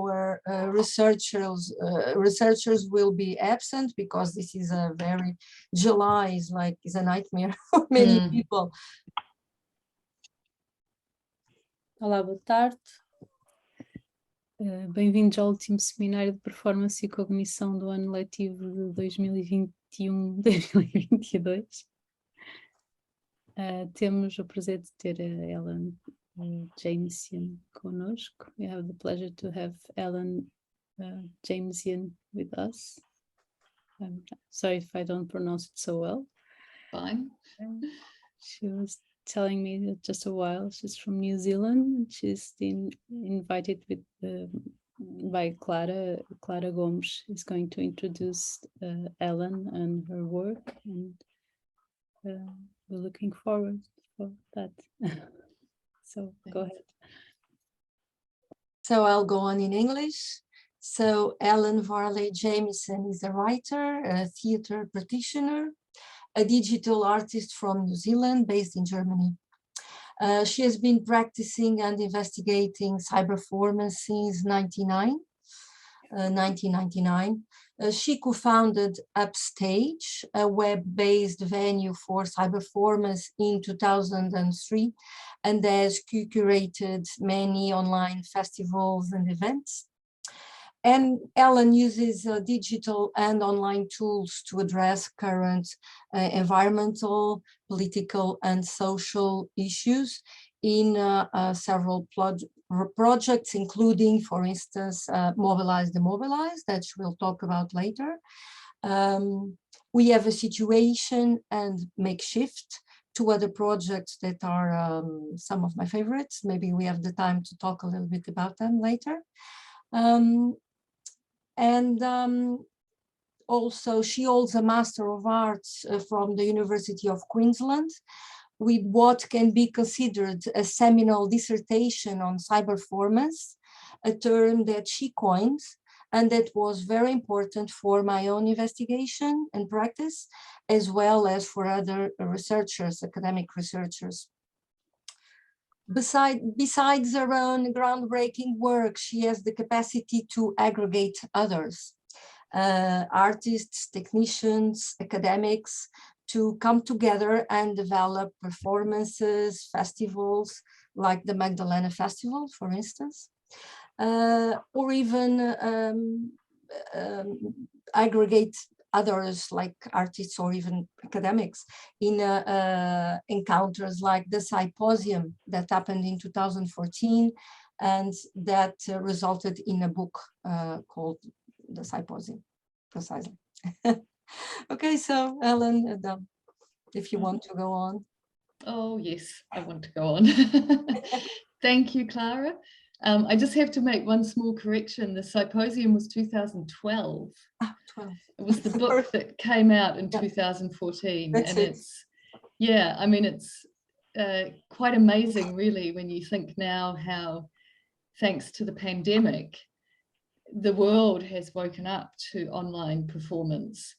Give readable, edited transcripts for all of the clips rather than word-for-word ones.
our researchers will be absent because this is a very, July is a nightmare for many people. Olá, boa tarde. Bem-vindos ao último seminário de performance e cognição do ano letivo de 2021-2022. Temos o prazer de ter a Helen Jamieson conosco. We have the pleasure to have Helen Jamieson with us. Sorry if I don't pronounce it so well. Fine. She was telling me that just a while she's from New Zealand and she's been invited by Clara Gomes is going to introduce Ellen and her work, and we're looking forward for that. So go ahead. So I'll go on in English. So Helen Varley Jamieson is a writer, a theatre practitioner, a digital artist from New Zealand based in Germany. She has been practicing and investigating cyberformance since 1999. She co-founded UpStage, a web-based venue for cyberformance in 2003, and has curated many online festivals and events. And Ellen uses digital and online tools to address current environmental, political, and social issues in several projects, including, for instance, Mobilise, Demobilise, that we'll talk about later. We have a situation and Makeshift, two other projects that are some of my favorites. Maybe we have the time to talk a little bit about them later. Also, she holds a Master of Arts from the University of Queensland with what can be considered a seminal dissertation on cyberformance, a term that she coined and that was very important for my own investigation and practice, as well as for other researchers, academic researchers. Besides her own groundbreaking work, she has the capacity to aggregate others, artists, technicians, academics, to come together and develop performances, festivals, like the Magdalena Festival, for instance, or even aggregate others like artists or even academics in encounters like the symposium that happened in 2014 and that resulted in a book called The Symposium, precisely. Okay, so Helen, if you want to go on. Oh yes, I want to go on. Thank you, Clara. I just have to make one small correction. The symposium was 2012. Ah, 12. It was the book that came out in 2014. That's and it. It's, yeah, I mean, it's quite amazing really when you think now how, thanks to the pandemic, the world has woken up to online performance.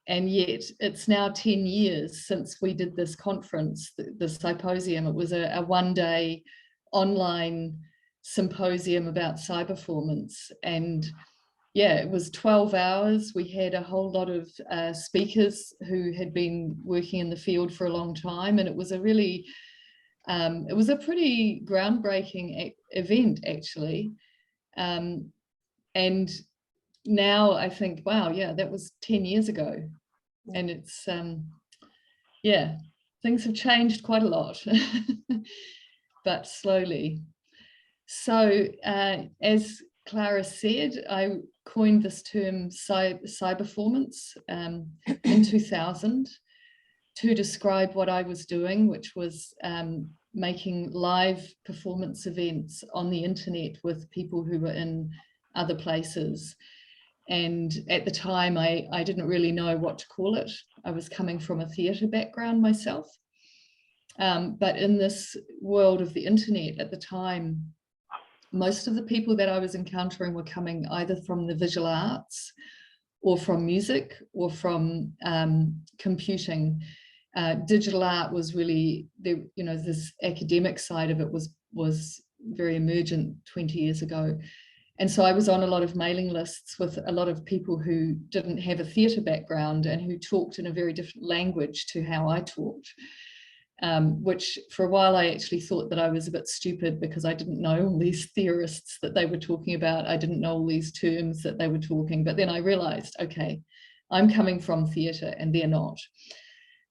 And yet it's now 10 years since we did this conference, the symposium. It was a one-day online symposium about cyberformance, and yeah, it was 12 hours. We had a whole lot of speakers who had been working in the field for a long time, and it was a really it was a pretty groundbreaking event actually, and now I think, wow, yeah, that was 10 years ago, and it's yeah, things have changed quite a lot but slowly. So as Clara said, I coined this term cyberformance in 2000 to describe what I was doing, which was making live performance events on the internet with people who were in other places. And at the time, I didn't really know what to call it. I was coming from a theatre background myself. But in this world of the internet at the time, most of the people that I was encountering were coming either from the visual arts or from music or from computing. Digital art was really, you know, this academic side of it was very emergent 20 years ago. And so I was on a lot of mailing lists with a lot of people who didn't have a theatre background and who talked in a very different language to how I talked, which for a while I actually thought that I was a bit stupid because I didn't know all these theorists that they were talking about. I didn't know all these terms that they were talking, but then I realized, okay, I'm coming from theatre and they're not.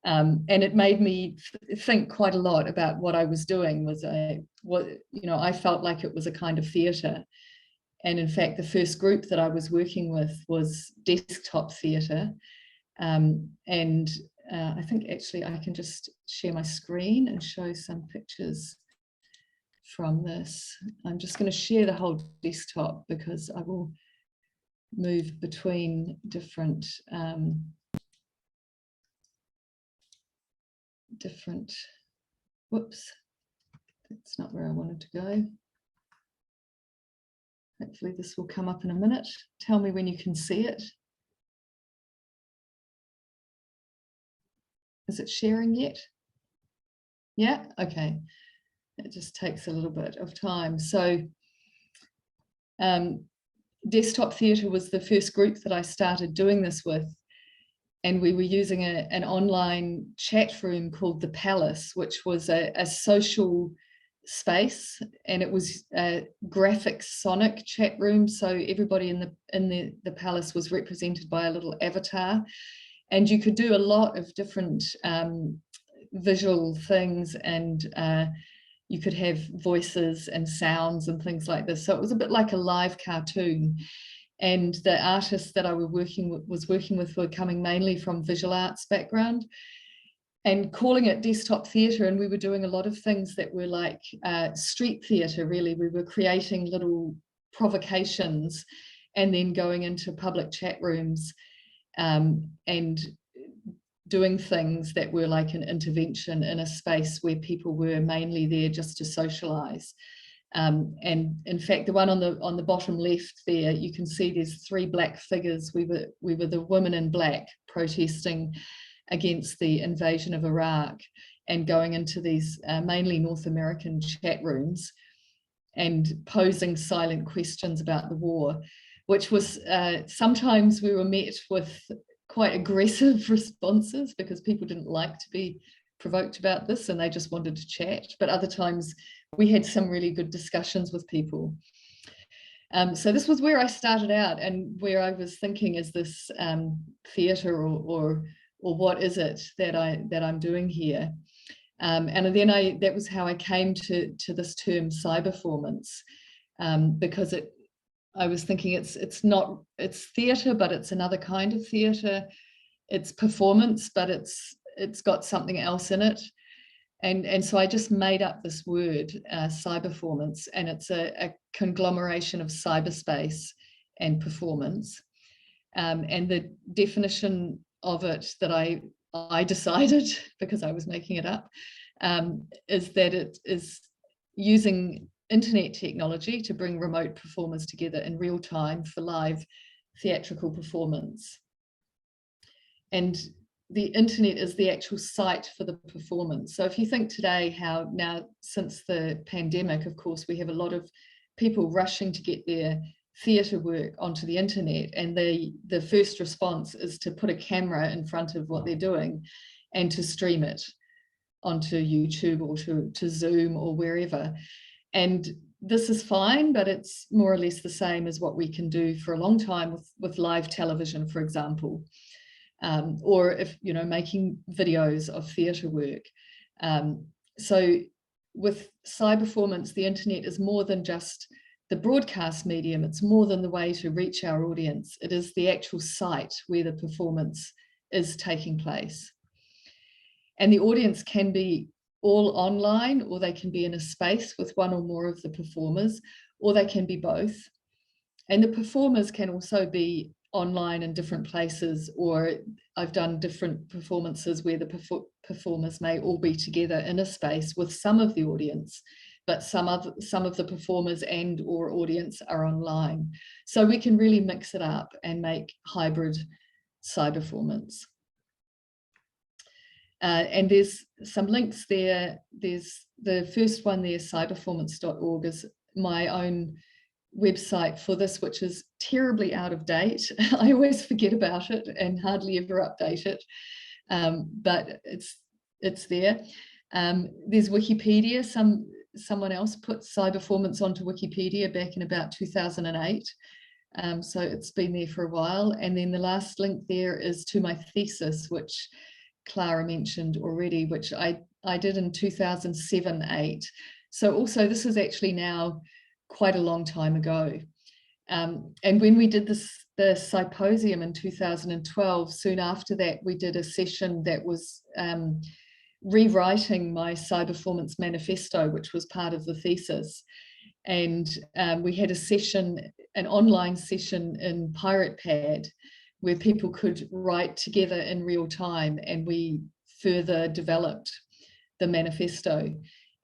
And it made me think quite a lot about what I was doing. I felt like it was a kind of theatre. And in fact, the first group that I was working with was desktop theatre. I think actually I can just share my screen and show some pictures from this. I'm just going to share the whole desktop because I will move between different whoops, that's not where I wanted to go. Hopefully this will come up in a minute. Tell me when you can see it. Is it sharing yet? Yeah, okay. It just takes a little bit of time. So desktop theatre was the first group that I started doing this with. And we were using an online chat room called The Palace, which was a social space, and it was a graphic sonic chat room. So everybody in the Palace was represented by a little avatar. And you could do a lot of different visual things, and you could have voices and sounds and things like this. So it was a bit like a live cartoon. And the artists that I was working with were coming mainly from visual arts background, and calling it desktop theatre. And we were doing a lot of things that were like street theatre, really. We were creating little provocations and then going into public chat rooms and doing things that were like an intervention in a space where people were mainly there just to socialize. And in fact, the one on the bottom left there, you can see there's 3 black figures. We were the women in black protesting against the invasion of Iraq and going into these mainly North American chat rooms and posing silent questions about the war, which was sometimes we were met with quite aggressive responses because people didn't like to be provoked about this and they just wanted to chat. But other times we had some really good discussions with people. So this was where I started out, and where I was thinking, is this theatre or what is it that I'm doing here? And then that was how I came to this term cyberformance, because I was thinking it's theatre, but it's another kind of theatre. It's performance, but it's got something else in it. And so I just made up this word, cyberformance, and it's a conglomeration of cyberspace and performance. And the definition of it that I decided, because I was making it up, is that it is using internet technology to bring remote performers together in real time for live theatrical performance. And the internet is the actual site for the performance. So if you think today how now, since the pandemic, of course, we have a lot of people rushing to get their theatre work onto the internet, and the first response is to put a camera in front of what they're doing and to stream it onto YouTube or to Zoom or wherever. And this is fine, but it's more or less the same as what we can do for a long time with live television, for example. Or if, making videos of theatre work. So with cyberformance, the internet is more than just the broadcast medium. It's more than the way to reach our audience. It is the actual site where the performance is taking place. And the audience can be all online, or they can be in a space with one or more of the performers, or they can be both. And the performers can also be online in different places, or I've done different performances where the performers may all be together in a space with some of the audience, but some of the performers and or audience are online. So we can really mix it up and make hybrid cyberformance. And there's some links there. There's the first one there, cyberformance.org, is my own website for this, which is terribly out of date. I always forget about it and hardly ever update it, but it's there. There's Wikipedia. Someone else put cyberformance onto Wikipedia back in about 2008. So it's been there for a while. And then the last link there is to my thesis, which Clara mentioned already, which I did in 2007-8. So also this is actually now quite a long time ago. And when we did the symposium in 2012, soon after that, we did a session that was rewriting my cyberformance manifesto, which was part of the thesis. And we had a session, an online session in Pirate Pad, where people could write together in real time, and we further developed the manifesto.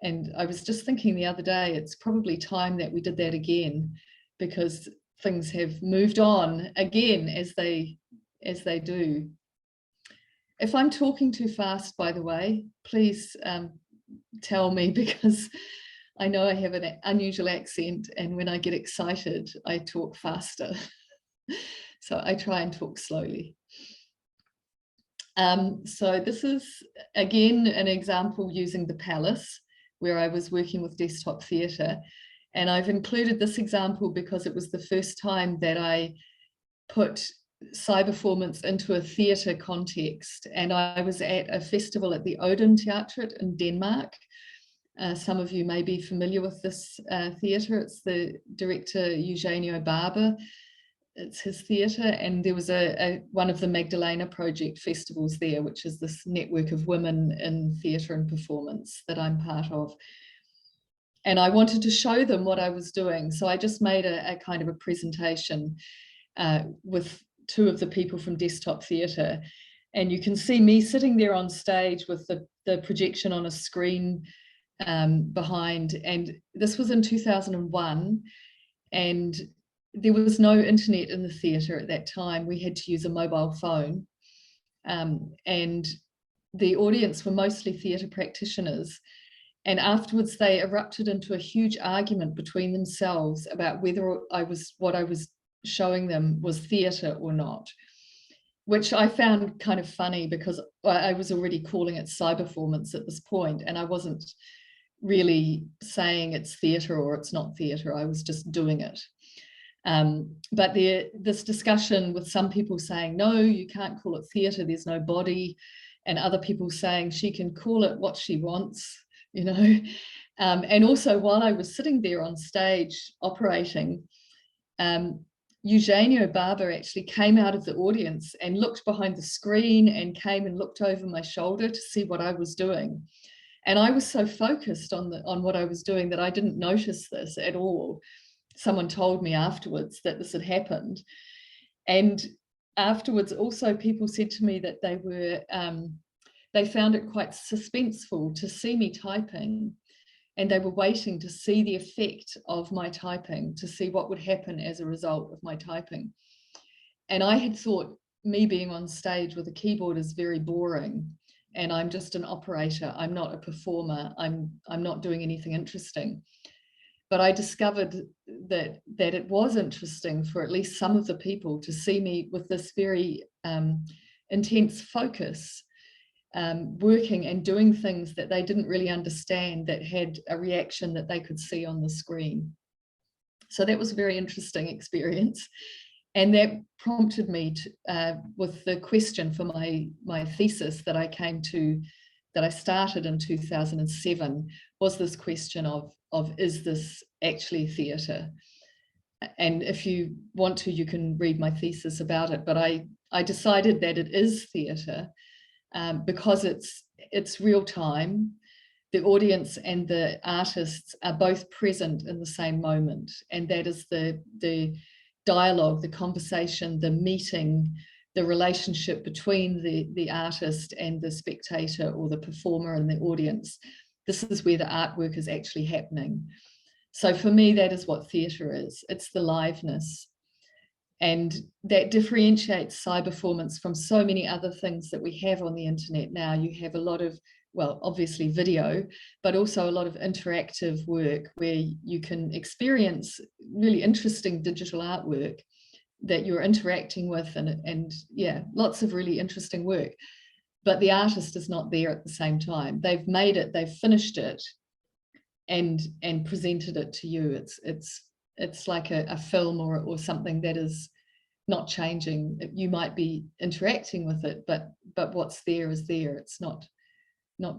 And I was just thinking the other day, it's probably time that we did that again, because things have moved on again as they do. If I'm talking too fast, by the way, please tell me, because I know I have an unusual accent, and when I get excited, I talk faster. So I try and talk slowly. So this is, again, an example using the Palace, where I was working with desktop theatre. And I've included this example because it was the first time that I put cyberformance into a theatre context. And I was at a festival at the Oden Teatret in Denmark. Some of you may be familiar with this theatre. It's the director Eugenio Barber. It's his theatre, and there was one of the Magdalena Project festivals there, which is this network of women in theatre and performance that I'm part of. And I wanted to show them what I was doing. So I just made a kind of a presentation with two of the people from desktop theatre. And you can see me sitting there on stage with the projection on a screen behind. And this was in 2001. And there was no internet in the theatre at that time. We had to use a mobile phone. And the audience were mostly theatre practitioners. And afterwards, they erupted into a huge argument between themselves about whether what I was showing them was theatre or not, which I found kind of funny, because I was already calling it cyberformance at this point, and I wasn't really saying it's theatre or it's not theatre. I was just doing it. But this discussion with some people saying, no, you can't call it theatre, there's no body, and other people saying she can call it what she wants, you know. And also, while I was sitting there on stage operating, Eugenio Barber actually came out of the audience and looked behind the screen and came and looked over my shoulder to see what I was doing. And I was so focused on what I was doing that I didn't notice this at all. Someone told me afterwards that this had happened. And afterwards, also, people said to me that they found it quite suspenseful to see me typing, and they were waiting to see the effect of my typing, to see what would happen as a result of my typing. And I had thought me being on stage with a keyboard is very boring, and I'm just an operator. I'm not a performer. I'm not doing anything interesting. But I discovered that it was interesting for at least some of the people to see me with this very intense focus, working and doing things that they didn't really understand, that had a reaction that they could see on the screen. So that was a very interesting experience. And that prompted me to, with the question for my thesis that I started in 2007, was this question of is this actually theatre? And if you want to, you can read my thesis about it. But I decided that it is theatre because it's real time. The audience and the artists are both present in the same moment, and that is the dialogue, the conversation, the meeting, the relationship between the artist and the spectator, or the performer and the audience. This is where the artwork is actually happening. So for me, that is what theatre is. It's the liveness. And that differentiates cyberformance from so many other things that we have on the internet now. You have a lot of well, obviously video, but also a lot of interactive work where you can experience really interesting digital artwork that you're interacting with, and yeah, lots of really interesting work. But the artist is not there at the same time. They've made it, they've finished it, and presented it to you. It's like a film or something that is not changing. You might be interacting with it, but what's there is there. It's not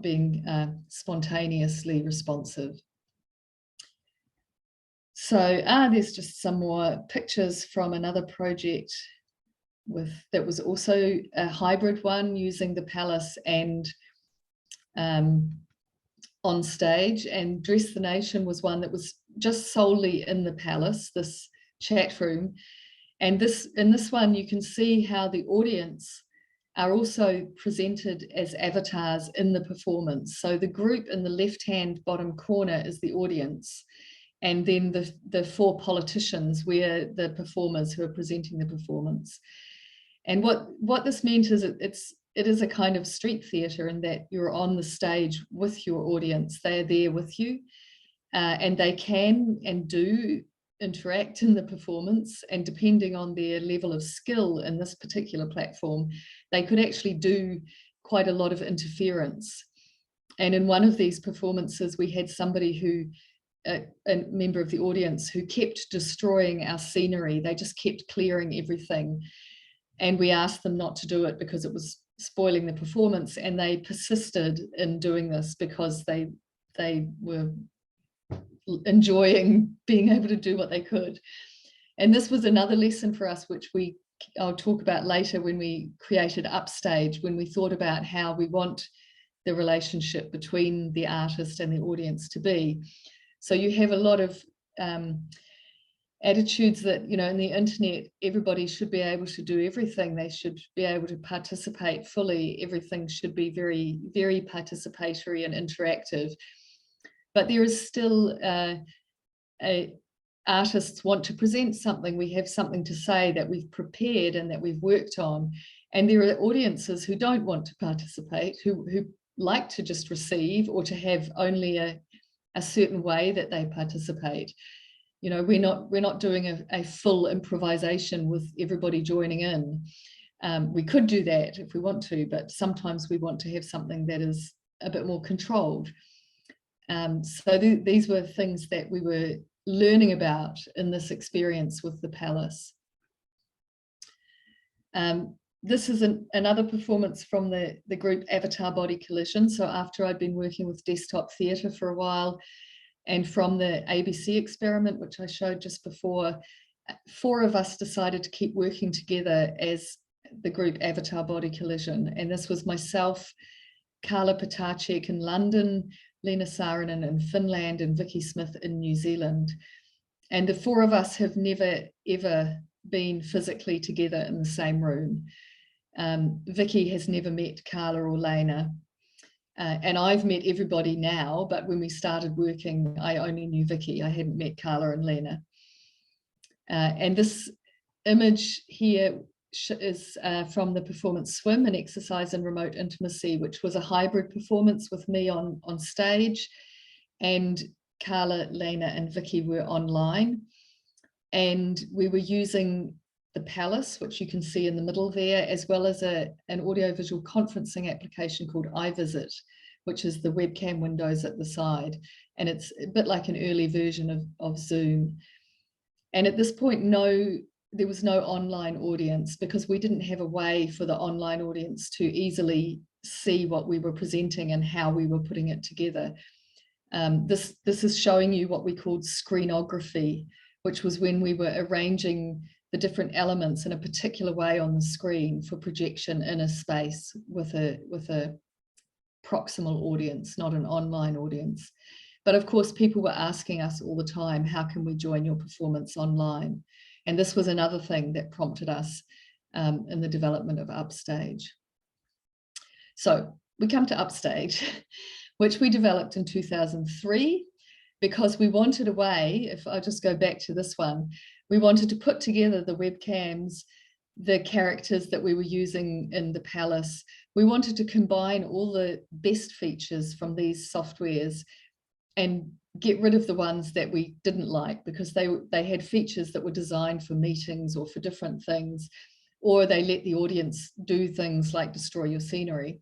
being spontaneously responsive. So there's just some more pictures from another project that was also a hybrid one, using the Palace and on stage. And Dress the Nation was one that was just solely in the Palace, this chat room. And in this one, you can see how the audience are also presented as avatars in the performance. So the group in the left-hand bottom corner is the audience. And then the four politicians were the performers who are presenting the performance. And what this meant is it is a kind of street theatre, in that you're on the stage with your audience. They are there with you, and they can and do interact in the performance. And depending on their level of skill in this particular platform, they could actually do quite a lot of interference. And in one of these performances, we had somebody who, a member of the audience, who kept destroying our scenery. They just kept clearing everything. And we asked them not to do it because it was spoiling the performance, and they persisted in doing this because they were enjoying being able to do what they could. And this was another lesson for us, which I'll talk about later, when we created UpStage, when we thought about how we want the relationship between the artist and the audience to be. So you have a lot of attitudes that, you know, in the internet, everybody should be able to do everything. They should be able to participate fully. Everything should be very, very participatory and interactive. But there is still artists want to present something. We have something to say that we've prepared and that we've worked on. And there are audiences who don't want to participate, who like to just receive, or to have only a certain way that they participate. You know, we're not doing a full improvisation with everybody joining in. We could do that if we want to, but sometimes we want to have something that is a bit more controlled. So these were things that we were learning about in this experience with the Palace. This is another performance from the group Avatar Body Collision. So after I'd been working with desktop theatre for a while, and from the ABC experiment, which I showed just before, 4 of us decided to keep working together as the group Avatar Body Collision. And this was myself, Carla Potacek in London, Lena Saarinen in Finland, and Vicky Smith in New Zealand. And the 4 of us have never, ever been physically together in the same room. Vicky has never met Carla or Lena. And I've met everybody now, but when we started working, I only knew Vicky. I hadn't met Carla and Lena. And this image here is from the performance Swim, an exercise in remote intimacy, which was a hybrid performance with me on stage, and Carla, Lena and Vicky were online. And we were using the Palace, which you can see in the middle there, as well as an audiovisual conferencing application called iVisit, which is the webcam windows at the side. And it's a bit like an early version of Zoom. And at this point, there was no online audience, because we didn't have a way for the online audience to easily see what we were presenting and how we were putting it together. This is showing you what we called screenography, which was when we were arranging the different elements in a particular way on the screen for projection in a space with a proximal audience, not an online audience. But of course, people were asking us all the time, how can we join your performance online? And this was another thing that prompted us in the development of UpStage. So we come to UpStage, which we developed in 2003, because we wanted a way, if I just go back to this one, we wanted to put together the webcams the characters that we were using in the palace. We wanted to combine all the best features from these softwares and get rid of the ones that we didn't like, because they had features that were designed for meetings or for different things, or they let the audience do things like destroy your scenery.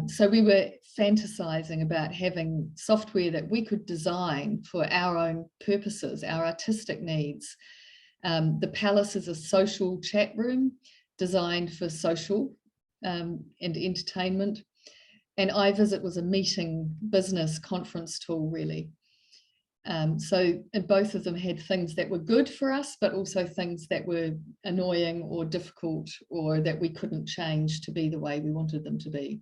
So we were fantasizing about having software that we could design for our own purposes, our artistic needs. The Palace is a social chat room designed for social and entertainment. And iVisit was a meeting business conference tool, really. And both of them had things that were good for us, but also things that were annoying or difficult, or that we couldn't change to be the way we wanted them to be.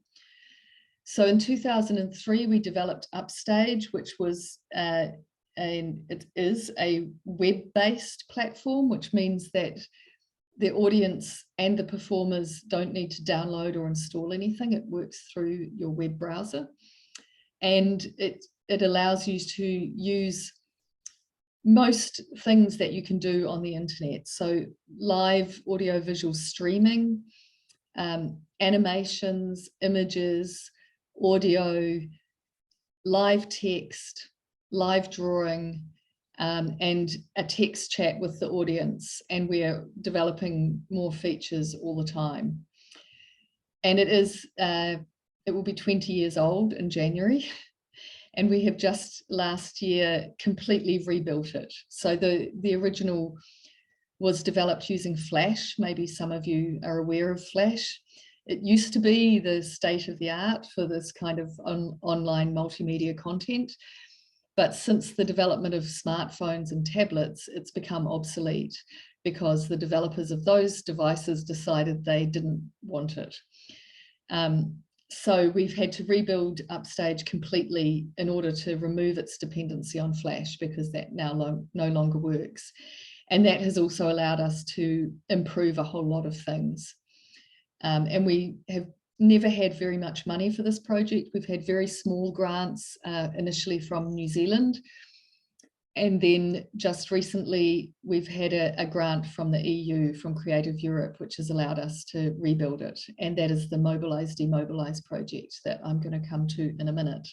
So in 2003, we developed UpStage, which was it is a web-based platform, which means that the audience and the performers don't need to download or install anything. It works through your web browser, and it allows you to use most things that you can do on the internet. So live audiovisual streaming, animations, images, audio, live text, live drawing, and a text chat with the audience. And we are developing more features all the time. And it will be 20 years old in January. And we have just last year completely rebuilt it. So the original was developed using Flash. Maybe some of you are aware of Flash. It used to be the state of the art for this kind of online multimedia content. But since the development of smartphones and tablets, it's become obsolete because the developers of those devices decided they didn't want it. So we've had to rebuild UpStage completely in order to remove its dependency on Flash, because that now no longer works. And that has also allowed us to improve a whole lot of things. And we have never had very much money for this project. We've had very small grants initially from New Zealand. And then just recently, we've had a grant from the EU, from Creative Europe, which has allowed us to rebuild it. And that is the Mobilise, Demobilise project that I'm going to come to in a minute.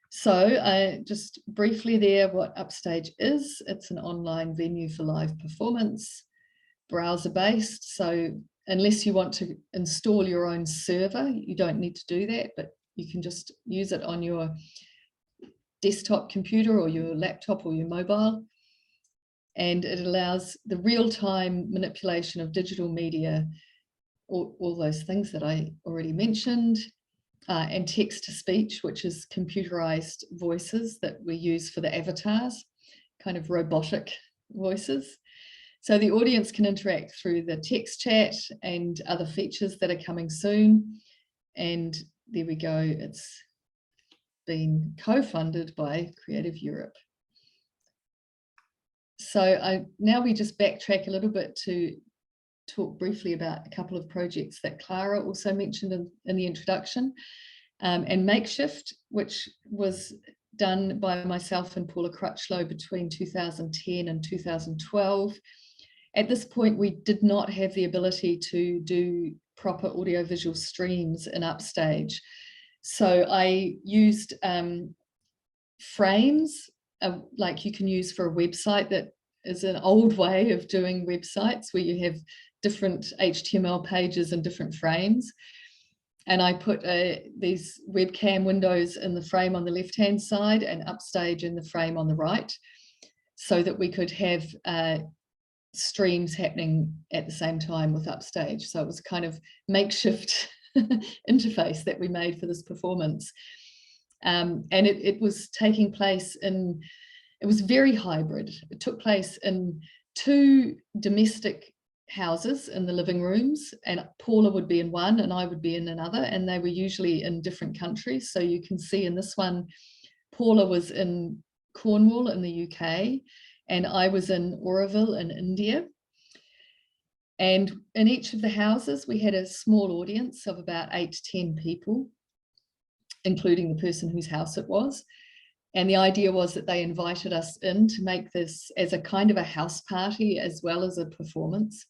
So just briefly there, what UpStage is. It's an online venue for live performance, browser-based. So unless you want to install your own server, you don't need to do that, but you can just use it on your desktop computer or your laptop or your mobile. And it allows the real-time manipulation of digital media, all those things that I already mentioned, and text-to-speech, which is computerized voices that we use for the avatars, kind of robotic voices. So the audience can interact through the text chat and other features that are coming soon. And there we go. It's been co-funded by Creative Europe. So now we just backtrack a little bit to talk briefly about a couple of projects that Clara also mentioned in the introduction. And Makeshift, which was done by myself and Paula Crutchlow between 2010 and 2012. At this point, we did not have the ability to do proper audiovisual streams in UpStage. So I used frames like you can use for a website. That is an old way of doing websites, where you have different HTML pages and different frames. And I put these webcam windows in the frame on the left-hand side and UpStage in the frame on the right, so that we could have streams happening at the same time with UpStage. So it was kind of makeshift interface that we made for this performance. And it was taking place in, it was very hybrid. It took place in 2 domestic houses in the living rooms, and Paula would be in one and I would be in another, and they were usually in different countries. So you can see in this one, Paula was in Cornwall in the UK, and I was in Oroville in India. And in each of the houses, we had a small audience of about 8 to 10 people, including the person whose house it was. And the idea was that they invited us in to make this as a kind of a house party as well as a performance.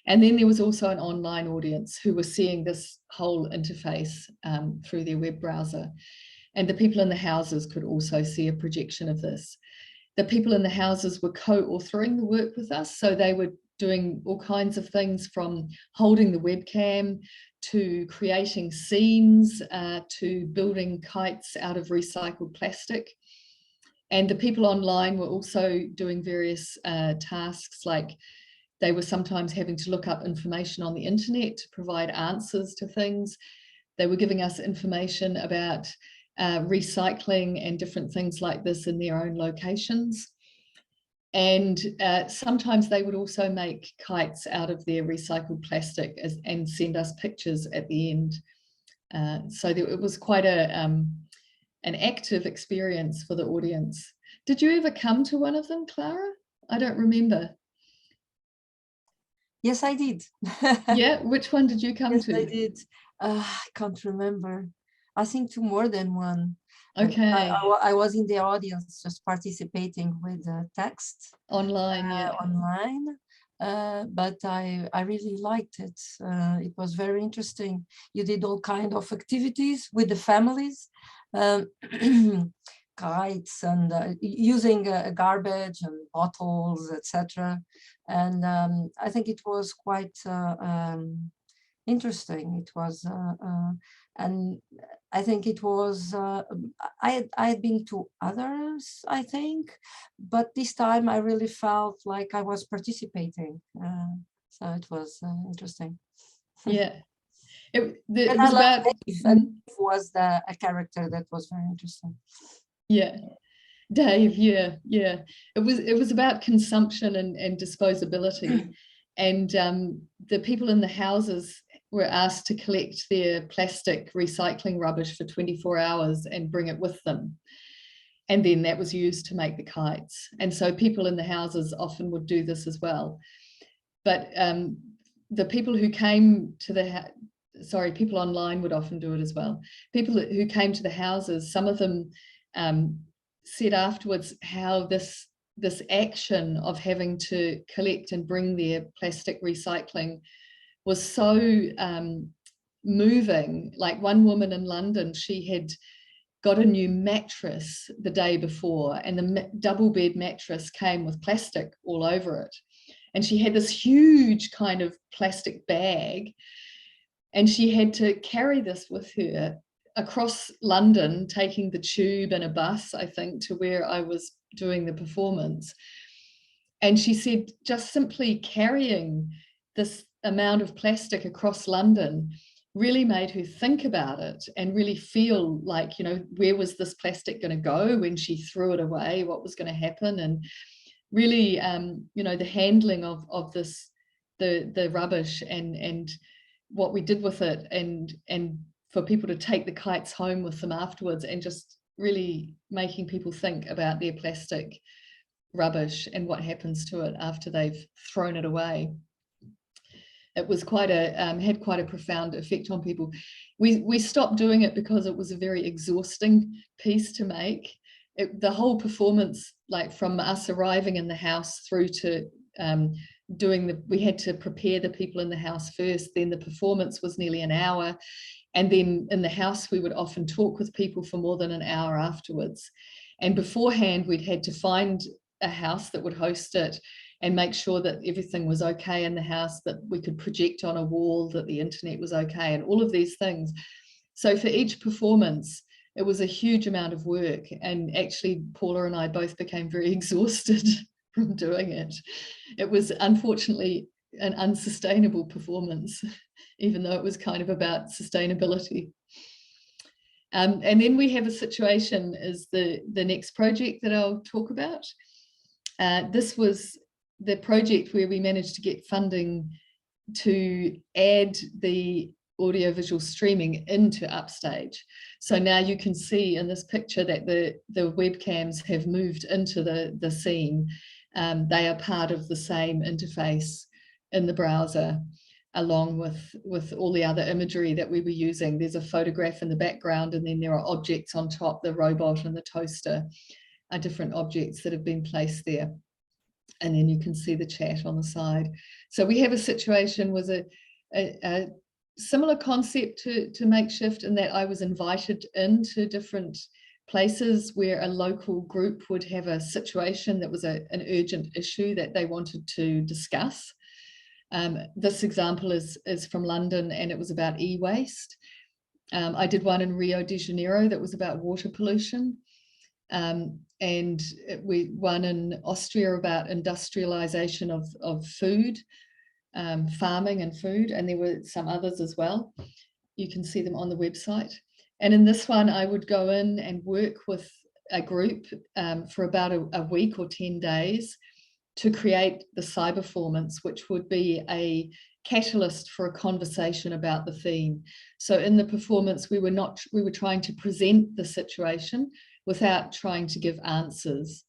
And then there was also an online audience who were seeing this whole interface through their web browser. And the people in the houses could also see a projection of this. The people in the houses were co-authoring the work with us. So they were doing all kinds of things, from holding the webcam to creating scenes, to building kites out of recycled plastic. And the people online were also doing various tasks, like they were sometimes having to look up information on the internet to provide answers to things. They were giving us information about recycling and different things like this in their own locations. And sometimes they would also make kites out of their recycled plastic and send us pictures at the end. So it was quite an active experience for the audience. Did you ever come to one of them, Clara? I don't remember. Yes, I did. Yeah, which one did you come yes, to? I did. I can't remember. I think to more than one. Okay. I was in the audience, just participating with text. Online, yeah. Online. But I really liked it. It was very interesting. You did all kind of activities with the families, kites and using garbage and bottles, etc. And I think it was quite interesting. It was, and I think it was, I had been to others, I think, but this time I really felt like I was participating. So it was interesting. Yeah. It And was I about... Dave, and Dave was a character that was very interesting. Yeah. Dave, yeah. It was about consumption and disposability. And the people in the houses were asked to collect their plastic recycling rubbish for 24 hours and bring it with them. And then that was used to make the kites. And so people in the houses often would do this as well. But the people who came to the people online would often do it as well. People who came to the houses, some of them said afterwards how this action of having to collect and bring their plastic recycling was so moving. Like one woman in London, she had got a new mattress the day before, and the double bed mattress came with plastic all over it. And she had this huge kind of plastic bag, and she had to carry this with her across London, taking the tube and a bus, I think, to where I was doing the performance. And she said just simply carrying this amount of plastic across London really made her think about it and really feel like, you know, where was this plastic going to go when she threw it away? What was going to happen? And really, you know, the handling of this, the rubbish and what we did with it, and for people to take the kites home with them afterwards, and just really making people think about their plastic rubbish and what happens to it after they've thrown it away. It was quite a had quite a profound effect on people. We stopped doing it because it was a very exhausting piece to make. The whole performance, like from us arriving in the house through to we had to prepare the people in the house first, then the performance was nearly an hour, and then in the house we would often talk with people for more than an hour afterwards. And beforehand we'd had to find a house that would host it and make sure that everything was okay in the house, that we could project on a wall, that the internet was okay, and all of these things. So for each performance, it was a huge amount of work, and actually Paula and I both became very exhausted from doing it. It was unfortunately an unsustainable performance, even though it was kind of about sustainability. And then we have a situation is the next project that I'll talk about. This was the project where we managed to get funding to add the audiovisual streaming into UpStage. So now you can see in this picture that the webcams have moved into the scene. They are part of the same interface in the browser. along with all the other imagery that we were using. There's a photograph in the background, and then there are objects on top. The robot and the toaster are different objects that have been placed there. And then you can see the chat on the side. So we have a situation with a similar concept to Makeshift, in that I was invited into different places where a local group would have a situation that was an urgent issue that they wanted to discuss. This example is from London, and it was about e-waste. I did one in Rio de Janeiro that was about water pollution. And one in Austria about industrialization of food, farming and food, and there were some others as well. You can see them on the website. And in this one, I would go in and work with a group for about a week or 10 days to create the cyberformance, which would be a catalyst for a conversation about the theme. So in the performance, we were trying to present the situation without trying to give answers.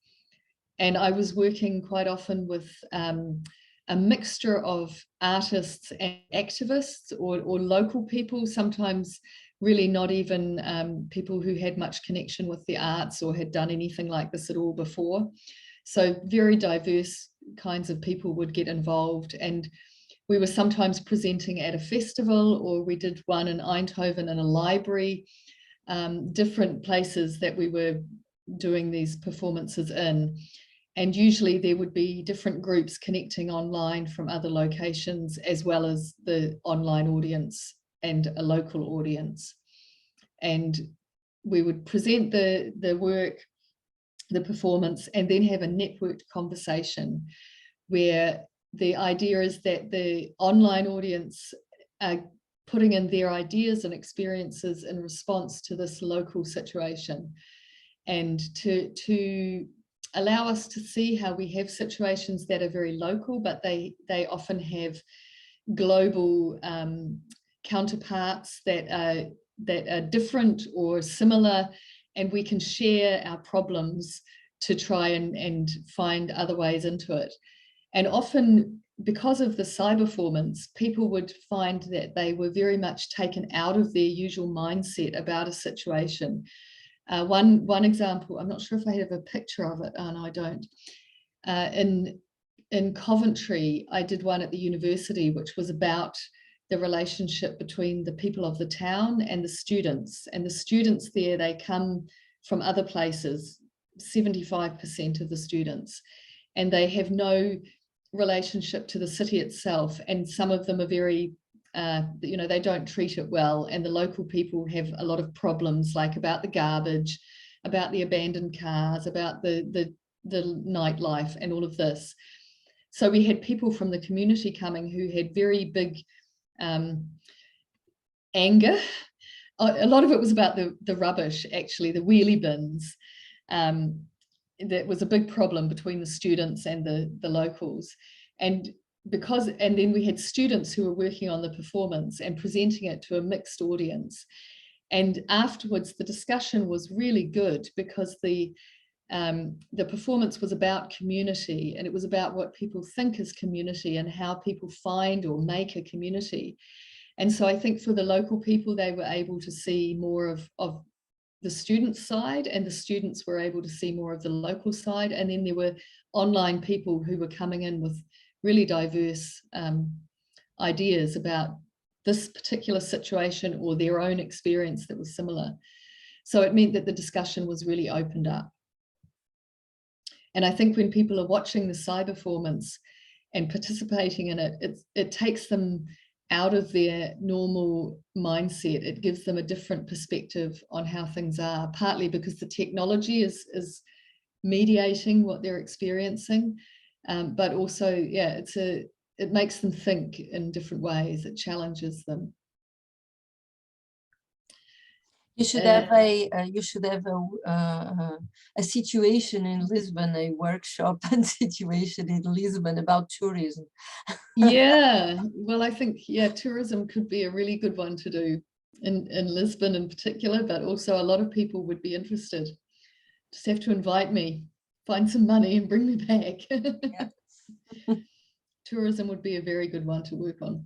And I was working quite often with a mixture of artists and activists, or local people, sometimes really not even people who had much connection with the arts or had done anything like this at all before. So very diverse kinds of people would get involved, and we were sometimes presenting at a festival, or we did one in Eindhoven in a library, different places that we were doing these performances in. And usually there would be different groups connecting online from other locations, as well as the online audience and a local audience. And we would present the work, the performance, and then have a networked conversation where the idea is that the online audience are putting in their ideas and experiences in response to this local situation, and to allow us to see how we have situations that are very local, but they often have global counterparts that are different or similar, and we can share our problems to try and find other ways into it. And often, because of the cyberformance, people would find that they were very much taken out of their usual mindset about a situation. One example, I'm not sure if I have a picture of it. Oh, no, I don't. In Coventry, I did one at the university, which was about the relationship between the people of the town and the students. And the students there, they come from other places, 75% of the students, and they have no relationship to the city itself. And some of them are very, they don't treat it well. And the local people have a lot of problems, like about the garbage, about the abandoned cars, about the nightlife and all of this. So we had people from the community coming who had very big anger. A lot of it was about the rubbish, actually, the wheelie bins. That was a big problem between the students and the locals. And then we had students who were working on the performance and presenting it to a mixed audience. And afterwards, the discussion was really good, because the performance was about community, and it was about what people think is community and how people find or make a community. And so I think for the local people, they were able to see more of the student side, and the students were able to see more of the local side. And then there were online people who were coming in with really diverse ideas about this particular situation or their own experience that was similar. So it meant that the discussion was really opened up. And I think when people are watching the cyberformance and participating in it, it takes them out of their normal mindset. It gives them a different perspective on how things are, partly because the technology is mediating what they're experiencing, but also, yeah, it makes them think in different ways. It challenges them. You should have a situation in Lisbon, a workshop and situation in Lisbon about tourism. Yeah, well, I think, yeah, tourism could be a really good one to do in Lisbon in particular, but also a lot of people would be interested. Just have to invite me, find some money and bring me back. Yeah. Tourism would be a very good one to work on.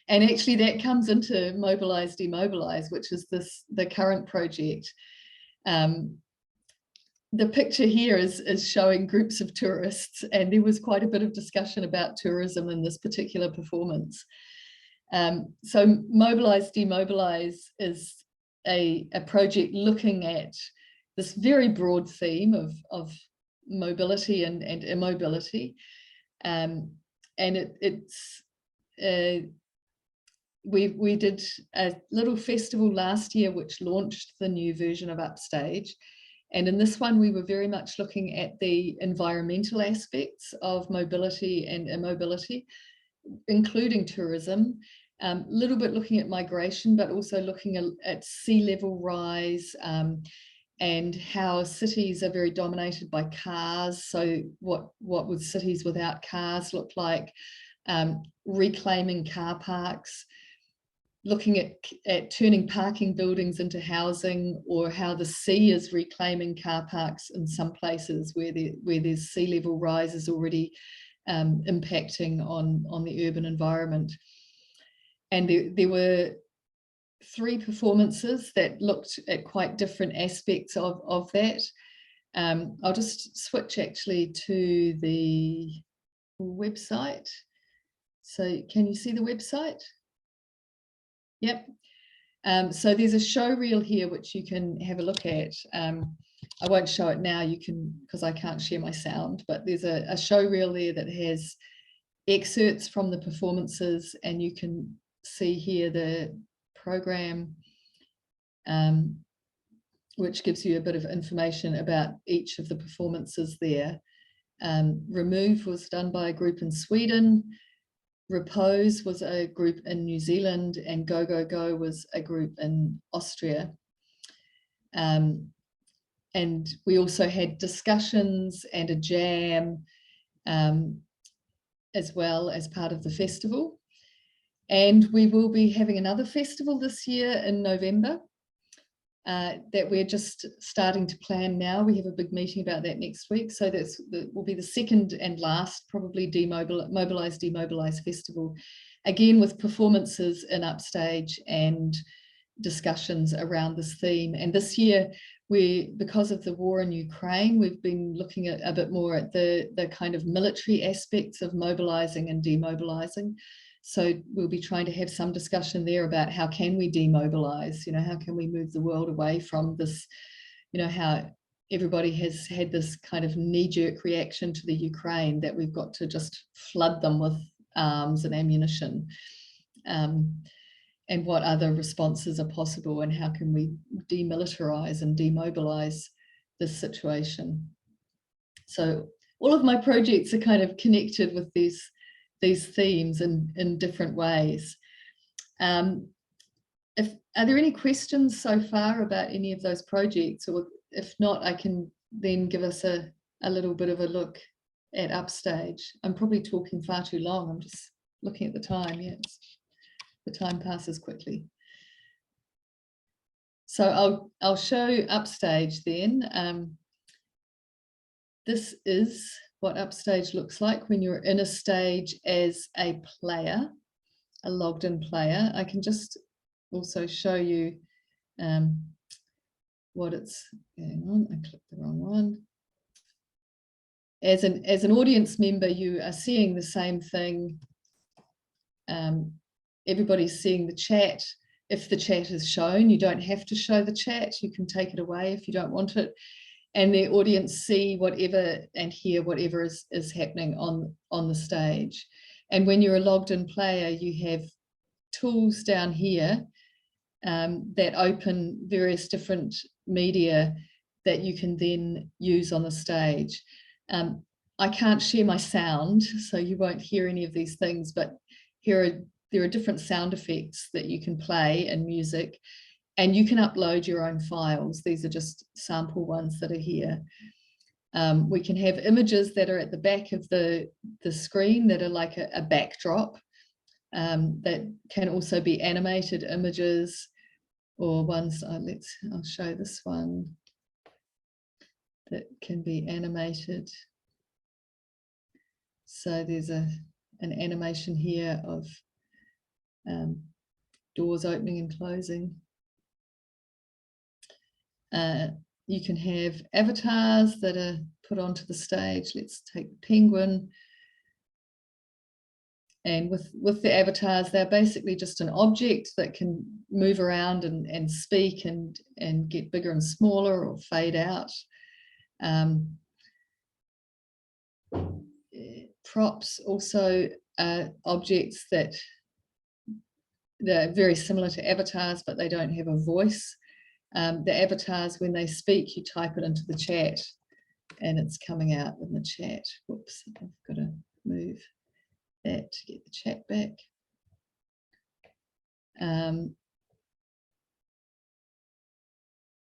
And actually that comes into Mobilise, Demobilise, which is the current project. The picture here is showing groups of tourists, and there was quite a bit of discussion about tourism in this particular performance. So Mobilise, Demobilise is a project looking at this very broad theme of mobility and immobility. We did a little festival last year which launched the new version of UpStage. And in this one, we were very much looking at the environmental aspects of mobility and immobility, including tourism, a little bit looking at migration, but also looking at sea level rise, and how cities are very dominated by cars. So what would cities without cars look like? Reclaiming car parks, looking at turning parking buildings into housing, or how the sea is reclaiming car parks in some places where there's sea level rise is already impacting on the urban environment. And there were 3 performances that looked at quite different aspects of that. I'll just switch actually to the website. So can you see the website? Yep. So there's a show reel here which you can have a look at. I won't show it now, you can, because I can't share my sound, but there's a show reel there that has excerpts from the performances, and you can see here the program, which gives you a bit of information about each of the performances there. Remove was done by a group in Sweden. Repose was a group in New Zealand, and Go Go Go was a group in Austria. And we also had discussions and a jam as well as part of the festival. And we will be having another festival this year in November that we're just starting to plan now. We have a big meeting about that next week. So that will be the second and last, probably Mobilise, Demobilise festival, again with performances in UpStage and discussions around this theme. And this year, because of the war in Ukraine, we've been looking at a bit more at the kind of military aspects of mobilising and demobilising. So we'll be trying to have some discussion there about how can we demobilise, how can we move the world away from this, how everybody has had this kind of knee-jerk reaction to the Ukraine that we've got to just flood them with arms and ammunition, and what other responses are possible, and how can we demilitarise and demobilise this situation. So all of my projects are kind of connected with these themes in different ways. Are there any questions so far about any of those projects? Or if not, I can then give us a little bit of a look at UpStage. I'm probably talking far too long. I'm just looking at the time. Yes, the time passes quickly. So I'll show UpStage then. This is what UpStage looks like when you're in a stage as a player, a logged in player. I can just also show you what it's going on. I clicked the wrong one. As an audience member, you are seeing the same thing. Everybody's seeing the chat. If the chat is shown, you don't have to show the chat. You can take it away if you don't want it. And the audience see whatever and hear whatever is happening on the stage. And when you're a logged in player, you have tools down here that open various different media that you can then use on the stage. I can't share my sound, so you won't hear any of these things, but there are different sound effects that you can play and music. And you can upload your own files. These are just sample ones that are here. We can have images that are at the back of the screen that are like a backdrop, that can also be animated images, or ones, I'll show this one that can be animated. So there's an animation here of doors opening and closing. You can have avatars that are put onto the stage. Let's take the penguin. And with the avatars, they're basically just an object that can move around and speak and get bigger and smaller or fade out. Props also are objects that they're very similar to avatars, but they don't have a voice. The avatars, when they speak, you type it into the chat and it's coming out in the chat. Whoops, I've got to move that to get the chat back.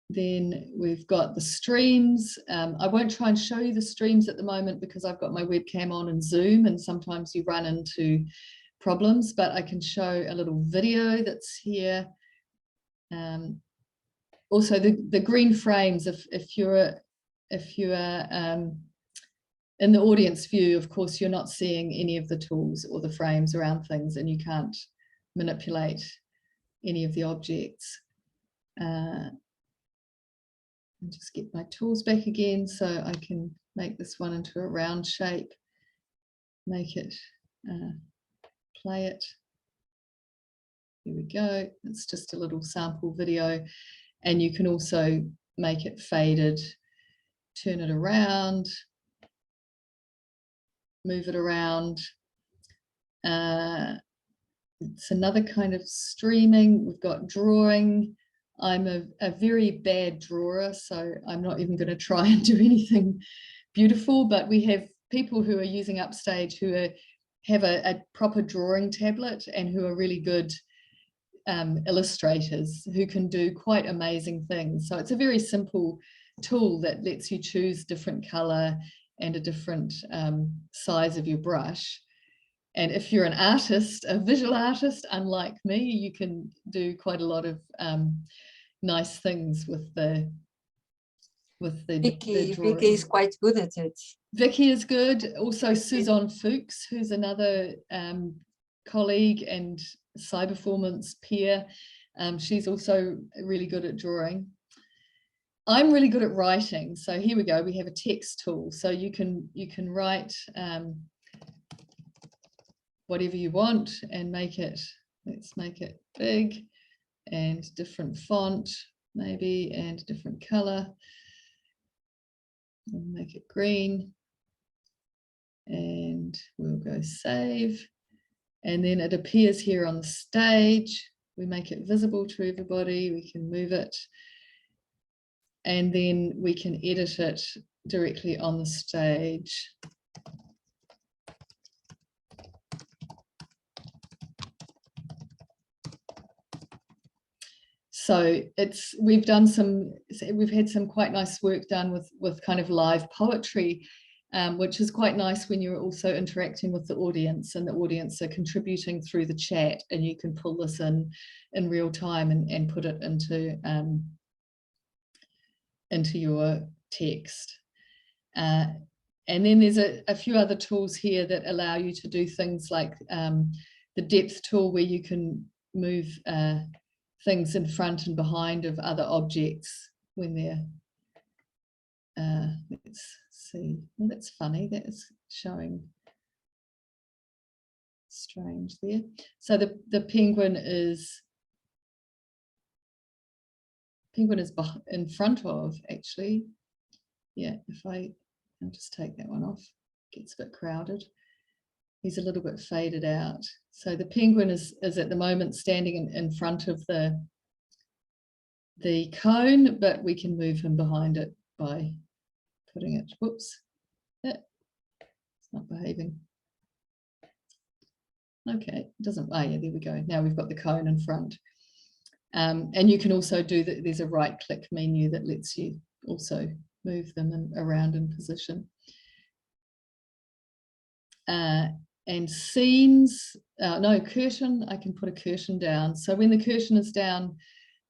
Then we've got the streams. I won't try and show you the streams at the moment because I've got my webcam on in Zoom and sometimes you run into problems, but I can show a little video that's here. Also the green frames, if you're in the audience view, of course, you're not seeing any of the tools or the frames around things and you can't manipulate any of the objects. Just get my tools back again so I can make this one into a round shape, make it, play it. Here we go. It's just a little sample video. And you can also make it faded, turn it around, move it around. It's another kind of streaming. We've got drawing. I'm a very bad drawer, so I'm not even going to try and do anything beautiful, but we have people who are using UpStage who have a proper drawing tablet and who are really good illustrators who can do quite amazing things. So it's a very simple tool that lets you choose different color and a different size of your brush. And if you're an artist, a visual artist, unlike me, you can do quite a lot of nice things with the Vicky drawing. Vicky is quite good at it. Vicky is good. Also Suzanne Fuchs, who's another colleague and cyberformance peer. She's also really good at drawing. I'm really good at writing. So here we go. We have a text tool. So you can write whatever you want and make it, let's make it big and different font maybe and different color. We'll make it green and we'll go save. And then it appears here on the stage. We make it visible to everybody. We can move it. And then we can edit it directly on the stage. So we've had some quite nice work done with kind of live poetry, which is quite nice when you're also interacting with the audience and the audience are contributing through the chat, and you can pull this in real time and put it into your text. And then there's a few other tools here that allow you to do things like the depth tool, where you can move things in front and behind of other objects when they're, let's see, well, that's funny, that is showing strange there. So the penguin is in front of, actually, yeah, I'll just take that one off, gets a bit crowded. He's a little bit faded out. So the penguin is at the moment standing in front of the cone, but we can move him behind it by putting it, whoops, it's not behaving. Okay, it doesn't, oh yeah, there we go. Now we've got the cone in front. And you can also do that, there's a right click menu that lets you also move them around in position. And scenes, no, curtain, I can put a curtain down. So when the curtain is down,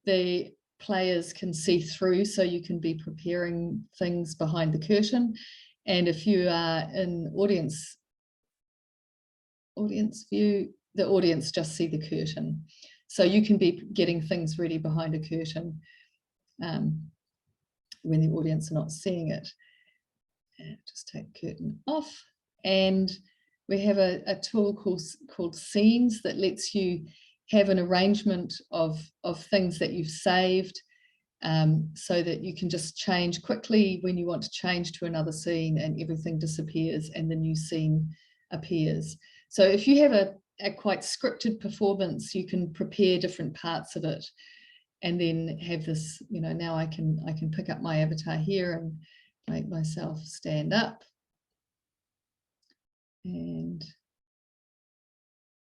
the players can see through, so you can be preparing things behind the curtain. And if you are in audience view, the audience just see the curtain. So you can be getting things ready behind a curtain when the audience are not seeing it. And just take the curtain off. And we have a tool called Scenes that lets you have an arrangement of things that you've saved, so that you can just change quickly when you want to change to another scene, and everything disappears and the new scene appears. So if you have a quite scripted performance, you can prepare different parts of it and then have this, you know, now I can pick up my avatar here and make myself stand up and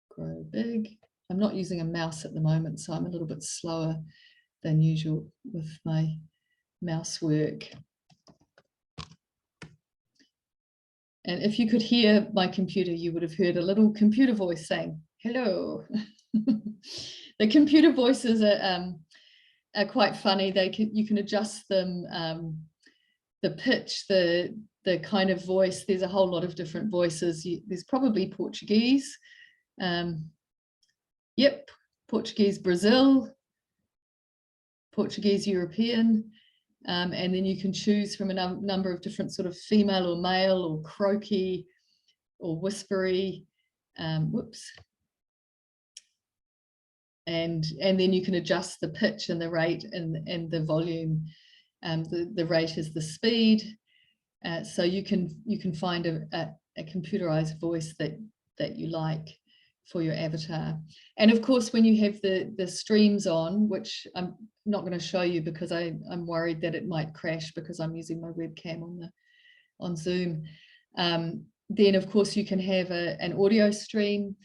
grow big. I'm not using a mouse at the moment, so I'm a little bit slower than usual with my mouse work. And if you could hear my computer, you would have heard a little computer voice saying, hello. The computer voices are quite funny. You can adjust them, the pitch, the kind of voice. There's a whole lot of different voices. There's probably Portuguese. Yep, Portuguese Brazil, Portuguese European, and then you can choose from a number of different sort of female or male or croaky or whispery, whoops. And then you can adjust the pitch and the rate and the volume. The rate is the speed. So you can find a computerized voice that you like for your avatar. And of course, when you have the streams on, which I'm not going to show you because I'm worried that it might crash because I'm using my webcam on Zoom, then of course you can have an audio stream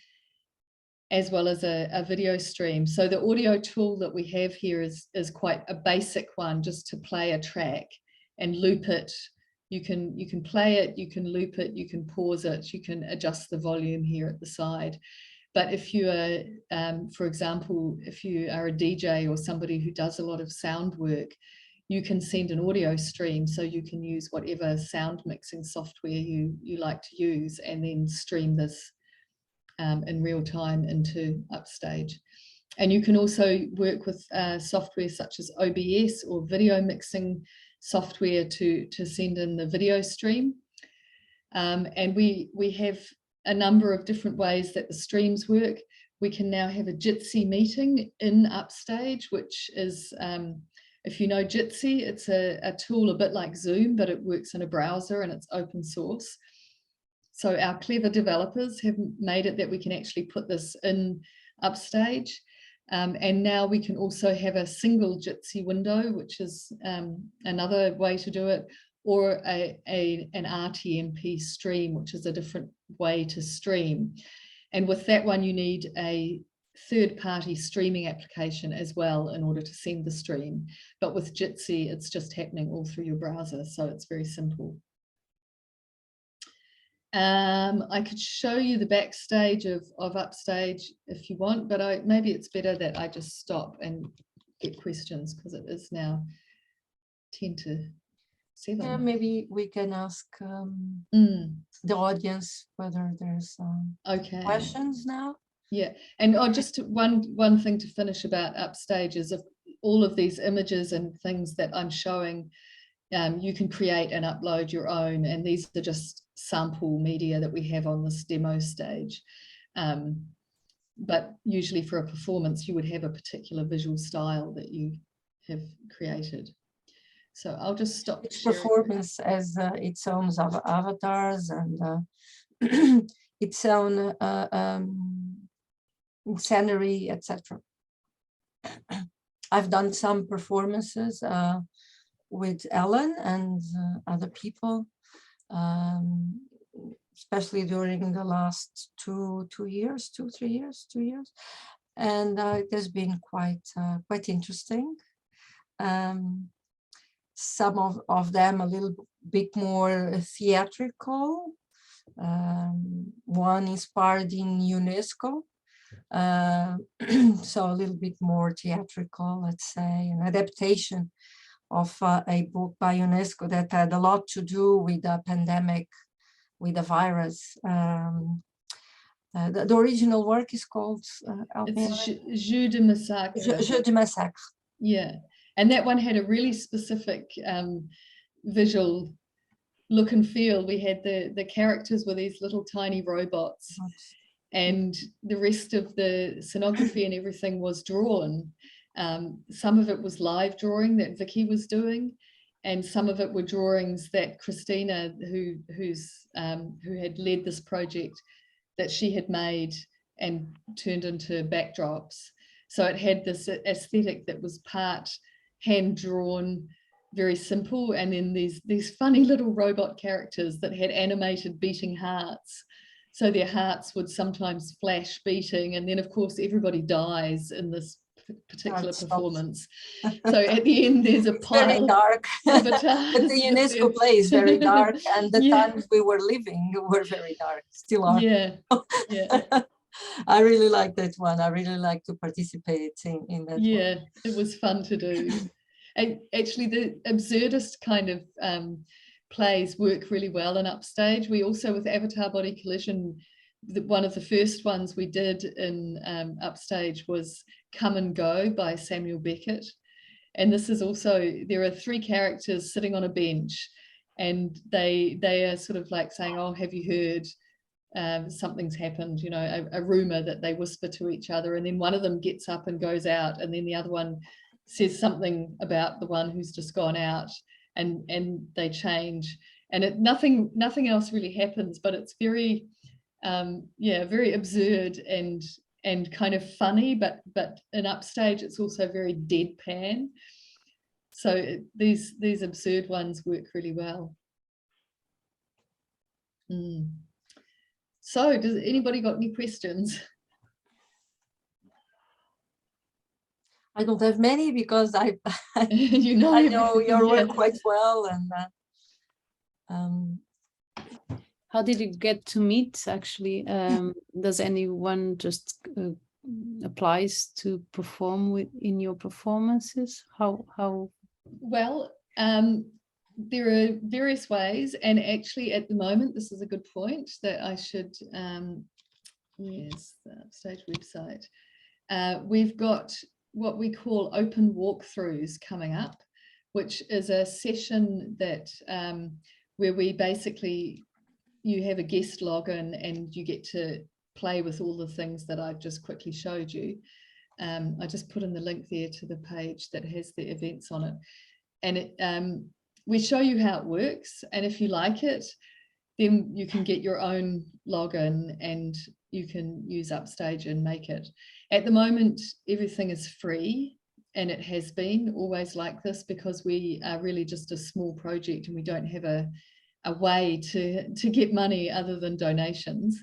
as well as a video stream. So the audio tool that we have here is quite a basic one, just to play a track and loop it. You can play it, you can loop it, you can pause it, you can adjust the volume here at the side. But if you are, for example, if you are a DJ or somebody who does a lot of sound work, you can send an audio stream, so you can use whatever sound mixing software you like to use, and then stream this in real time into UpStage. And you can also work with software such as OBS or video mixing software to send in the video stream. And we have a number of different ways that the streams work. We can now have a Jitsi meeting in UpStage, which is, if you know Jitsi, it's a tool a bit like Zoom, but it works in a browser and it's open source. So our clever developers have made it that we can actually put this in UpStage. And now we can also have a single Jitsi window, which is another way to do it, or an RTMP stream, which is a different way to stream. And with that one, you need a third-party streaming application as well in order to send the stream. But with Jitsi, it's just happening all through your browser, so it's very simple. I could show you the backstage of UpStage if you want, but maybe it's better that I just stop and get questions, because it is now 10 to 7. Yeah, maybe we can ask the audience whether there's questions now. Yeah, and just one thing to finish about UpStage is, if all of these images and things that I'm showing, you can create and upload your own, and these are just sample media that we have on this demo stage. But usually for a performance, you would have a particular visual style that you have created. So I'll just stop. Each performance has its own avatars and its own scenery, etc. I've done some performances with Ellen and other people, especially during the last 2 years, 2, 3 years, 2 years, and it has been quite interesting. Some of them a little bit more theatrical. One inspired in UNESCO, so a little bit more theatrical, let's say, an adaptation of a book by UNESCO that had a lot to do with the pandemic, with the virus. The original work is called it's Jeu de Massacre. Jeu de Massacre. Yeah, and that one had a really specific visual look and feel. We had the characters were these little tiny robots, and the rest of the scenography and everything was drawn. Some of it was live drawing that Vicky was doing, and some of it were drawings that Christina, who had led this project, that she had made and turned into backdrops. So it had this aesthetic that was part hand drawn, very simple, and then these funny little robot characters that had animated beating hearts. So their hearts would sometimes flash beating, and then of course everybody dies in this particular performance. So at the end there's a pile very dark. of But the UNESCO play is very dark, and the times we were living were very dark, still are. Yeah, yeah. I really like that one. I really like to participate in that. Yeah, one. it was fun to do. And actually the absurdist kind of plays work really well in UpStage. We also, with Avatar Body Collision, one of the first ones we did in UpStage was Come and Go by Samuel Beckett. And this is also, there are 3 characters sitting on a bench, and they are sort of like saying, oh, have you heard something's happened, you know, a rumor that they whisper to each other, and then one of them gets up and goes out, and then the other one says something about the one who's just gone out, and they change, and nothing else really happens, but it's very very absurd and kind of funny, but in UpStage it's also very deadpan. So these absurd ones work really well. So does anybody got any questions? I don't have many because I you know, I know your work quite well, and how did you get to meet actually? Does anyone just applies to perform in your performances? How? Well, there are various ways, and actually at the moment, this is a good point that I should, yes, the UpStage website. We've got what we call open walkthroughs coming up, which is a session that where we basically, you have a guest login and you get to play with all the things that I've just quickly showed you. I just put in the link there to the page that has the events on it. And we show you how it works. And if you like it, then you can get your own login and you can use UpStage and make it. At the moment, everything is free, and it has been always like this because we are really just a small project and we don't have a way to get money other than donations.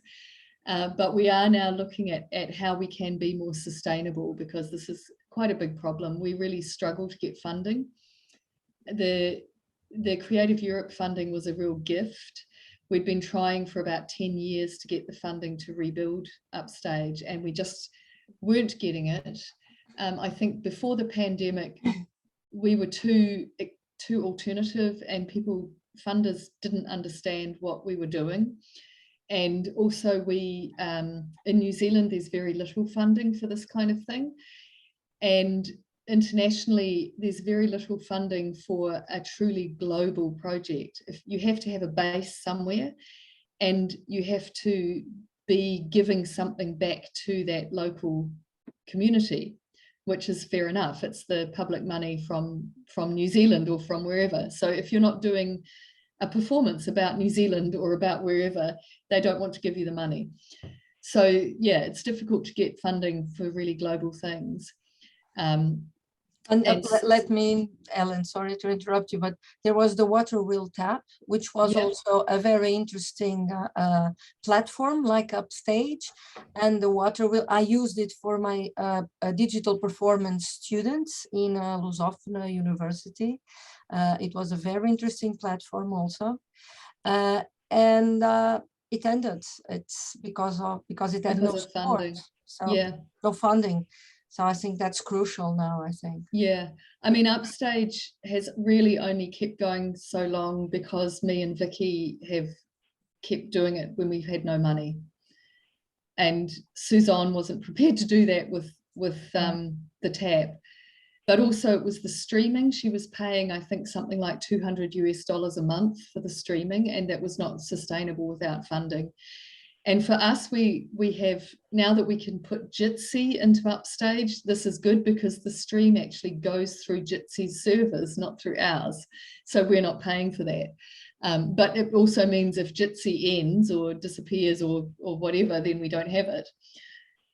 But we are now looking at how we can be more sustainable, because this is quite a big problem. We really struggle to get funding. The Creative Europe funding was a real gift. We'd been trying for about 10 years to get the funding to rebuild UpStage, and we just weren't getting it. I think before the pandemic, we were too alternative, and funders didn't understand what we were doing. And also we, in New Zealand, there's very little funding for this kind of thing. And internationally, there's very little funding for a truly global project. If you have to have a base somewhere, and you have to be giving something back to that local community, which is fair enough. It's the public money from New Zealand or from wherever. So if you're not doing a performance about New Zealand or about wherever, they don't want to give you the money. So yeah, it's difficult to get funding for really global things. Let me, Ellen, sorry to interrupt you, but there was the Water Wheel Tap, which was also a very interesting platform like UpStage. And the Water Wheel, I used it for my digital performance students in Lusófona University. It was a very interesting platform also. And it ended. It's because it had no support. So no funding. So I think that's crucial now, I think. Yeah, I mean, UpStage has really only kept going so long because me and Vicky have kept doing it when we've had no money. and Suzanne wasn't prepared to do that with the tap. But also it was the streaming. She was paying, I think, something like $200 a month for the streaming, and that was not sustainable without funding. And for us, we have, now that we can put Jitsi into UpStage, this is good because the stream actually goes through Jitsi's servers, not through ours. So we're not paying for that. But it also means if Jitsi ends or disappears or whatever, then we don't have it.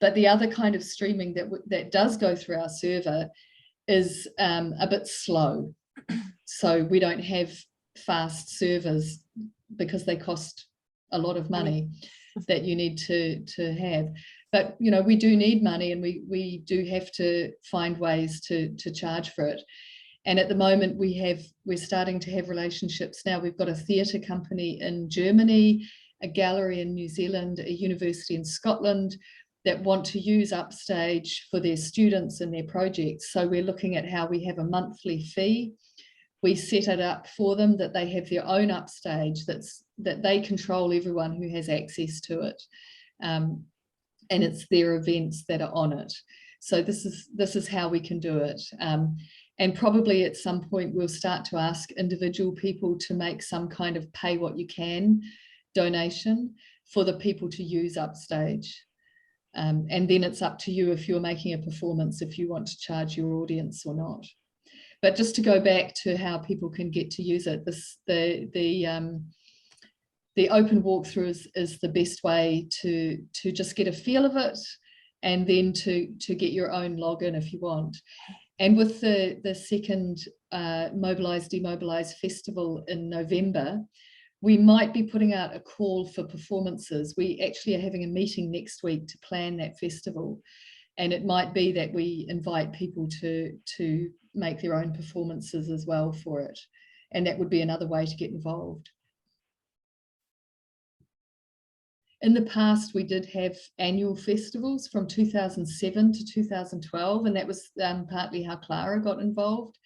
But the other kind of streaming that does go through our server is a bit slow. So we don't have fast servers because they cost a lot of money that you need to have. But you know, we do need money, and we do have to find ways to charge for it. And at the moment we're starting to have relationships now. We've got a theatre company in Germany, a gallery in New Zealand, a university in Scotland that want to use UpStage for their students and their projects. So we're looking at how we have a monthly fee. We set it up for them that they have their own UpStage, that they control everyone who has access to it. And it's their events that are on it. So this is how we can do it. And probably at some point we'll start to ask individual people to make some kind of pay what you can donation for the people to use UpStage. And then it's up to you if you're making a performance, if you want to charge your audience or not. But just to go back to how people can get to use it, the open walkthrough is the best way to just get a feel of it, and then to get your own login if you want. And with the second Mobilise, Demobilise festival in November, we might be putting out a call for performances. We actually are having a meeting next week to plan that festival. And it might be that we invite people to make their own performances as well for it. And that would be another way to get involved. In the past, we did have annual festivals from 2007 to 2012, and that was partly how Clara got involved.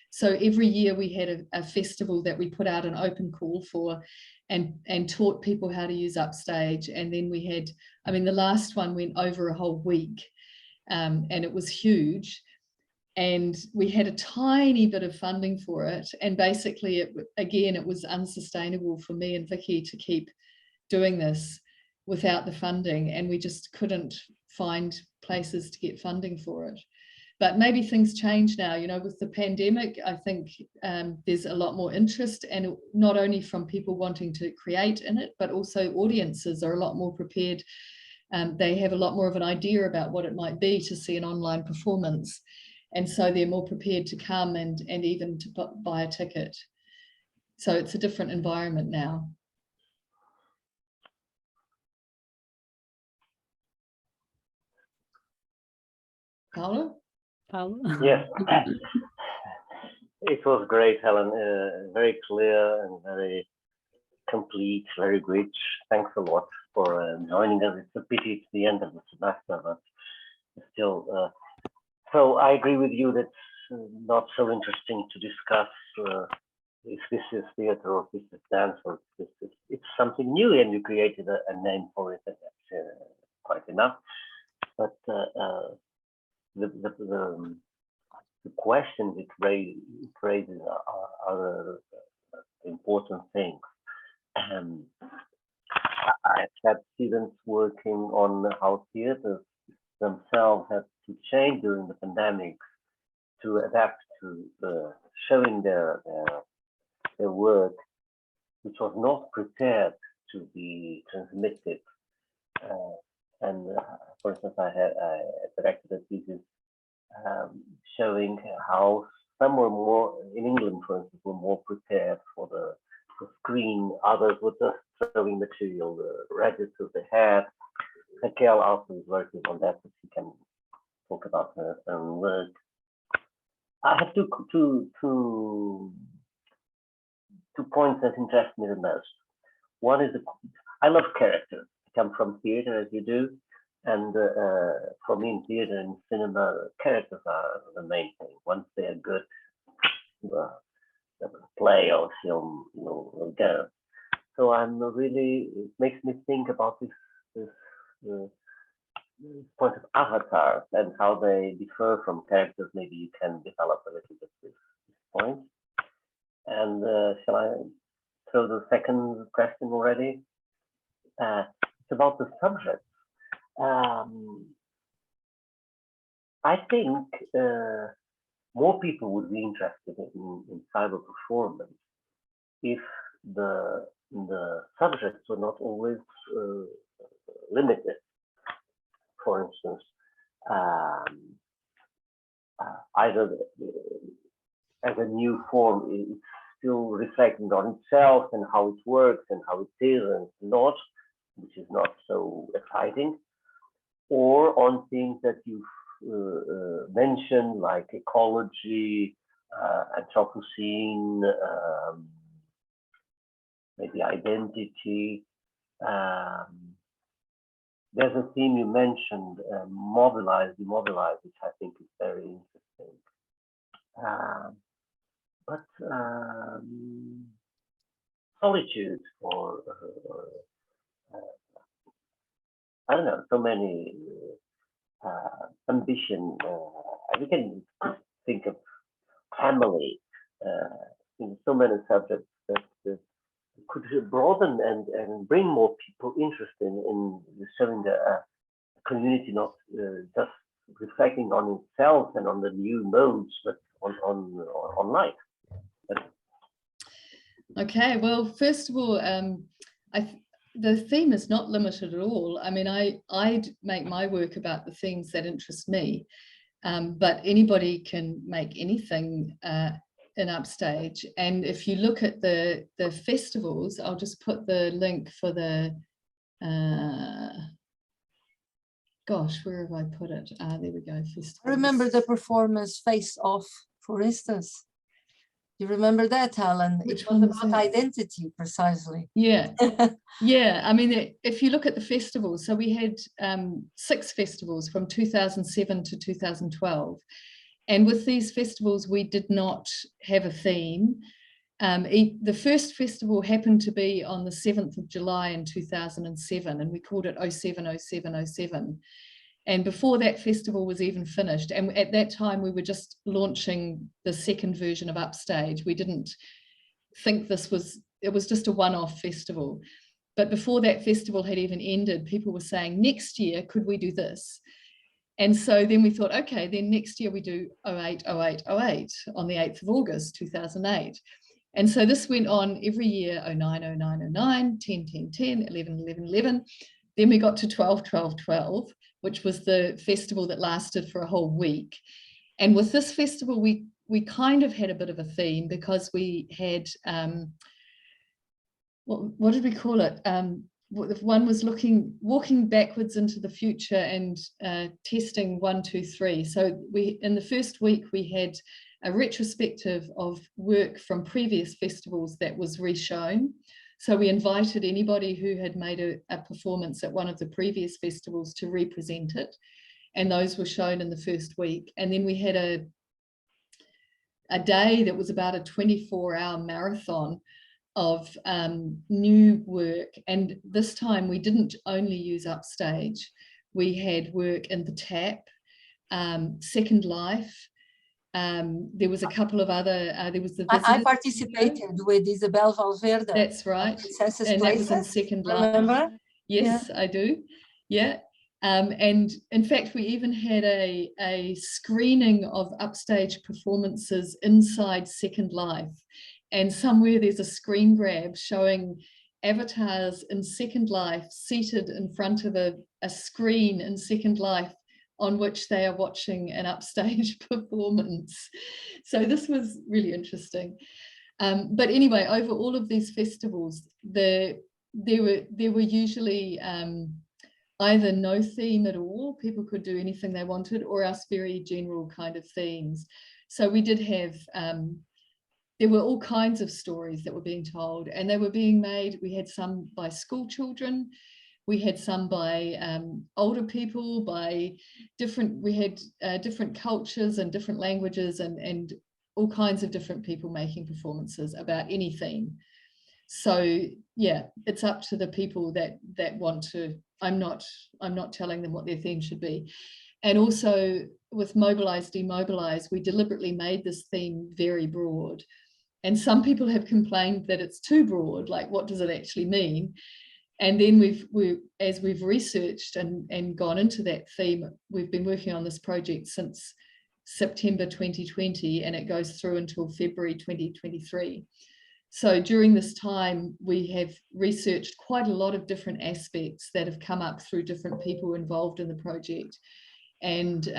So every year we had a festival that we put out an open call for and taught people how to use UpStage. And then we had, I mean, the last one went over a whole week, and it was huge. And we had a tiny bit of funding for it. And basically, it was unsustainable for me and Vicky to keep doing this without the funding. And we just couldn't find places to get funding for it. But maybe things change now, you know, with the pandemic. I think there's a lot more interest, and not only from people wanting to create in it, but also audiences are a lot more prepared. They have a lot more of an idea about what it might be to see an online performance. And so they're more prepared to come and even to buy a ticket. So it's a different environment now. Paula? Yes, it was great, Helen. Very clear and very complete, very rich. Thanks a lot for joining us. It's a pity it's the end of the semester, but still. So I agree with you that it's not so interesting to discuss if this is theatre or if this is dance or if this is, it's something new, and you created a name for it, and that's quite enough. But the questions it raises are important things. I've had students working on how theatres themselves have to change during the pandemic to adapt to showing their work, which was not prepared to be transmitted. For instance, I directed a thesis showing how some were more, in England, for instance, were more prepared for the screen. Others were just showing material, the registers they had. Raquel also is working on that, so she can talk about her own work. I have two points that interest me the most. One is I love characters. I come from theatre, as you do, and for me in theatre and cinema, characters are the main thing. Once they are good, the play or film will go. So I'm really, it makes me think about this point of avatars and how they differ from characters. Maybe you can develop a little bit this point. And shall I throw the second question already? It's about the subject. I think more people would be interested in cyber performance if the subjects were not always limited. For instance, either as a new form, it's still reflecting on itself and how it works and how it is and not, which is not so exciting, or on things that you've mentioned, like ecology, Anthropocene, maybe identity. There's a theme you mentioned, Mobilise, Demobilise, which I think is very interesting. But solitude, or I don't know, so many ambition. We can think of family, so many subjects that could broaden and bring more people interested in showing the community, not just reflecting on itself and on the new modes, but on life. Okay, well, first of all, the theme is not limited at all. I mean, I'd make my work about the things that interest me, but anybody can make anything in UpStage. And if you look at the festivals, I'll just put the link for the, gosh, where have I put it? There we go, festivals. I remember the performance Face Off, for instance. You remember that, Helen? Which it was one was about that? identity, precisely. Yeah, yeah. I mean, if you look at the festivals, so we had 6 festivals from 2007 to 2012. And with these festivals, we did not have a theme. The first festival happened to be on the 7th of July in 2007, and we called it 070707. And before that festival was even finished, and at that time we were just launching the second version of UpStage. We didn't think it was just a one-off festival. But before that festival had even ended, people were saying, next year, could we do this? And so then we thought, okay, then next year we do 080808 on the 8th of August, 2008. And so this went on every year, 090909, 101010, 111111. Then we got to 121212, which was the festival that lasted for a whole week. And with this festival, we kind of had a bit of a theme, because we had, what did we call it? One was walking backwards into the future and testing 1, 2, 3. So in the first week, we had a retrospective of work from previous festivals that was reshown. So we invited anybody who had made a performance at one of the previous festivals to represent it. And those were shown in the first week. And then we had a day that was about a 24-hour marathon of new work. And this time we didn't only use UpStage. We had work in the Tap, Second Life. There was a couple of other, there was the I participated with Isabel Valverde. That's right. And that was in Second Life. Remember? Yes, yeah. I do. Yeah. And in fact, we even had a screening of UpStage performances inside Second Life. And somewhere there's a screen grab showing avatars in Second Life seated in front of a screen in Second Life, on which they are watching an UpStage performance. So this was really interesting. But anyway, over all of these festivals, there were usually either no theme at all, people could do anything they wanted, or else very general kind of themes. So we did have, there were all kinds of stories that were being told, and they were being made. We had some by school children. We had some by older people, by we had different cultures and different languages, and all kinds of different people making performances about any theme. So yeah, it's up to the people that want to. I'm not telling them what their theme should be. And also with Mobilise, Demobilise, we deliberately made this theme very broad. And some people have complained that it's too broad, like what does it actually mean? And then as we've researched and gone into that theme, we've been working on this project since September 2020, and it goes through until February 2023. So during this time, we have researched quite a lot of different aspects that have come up through different people involved in the project, and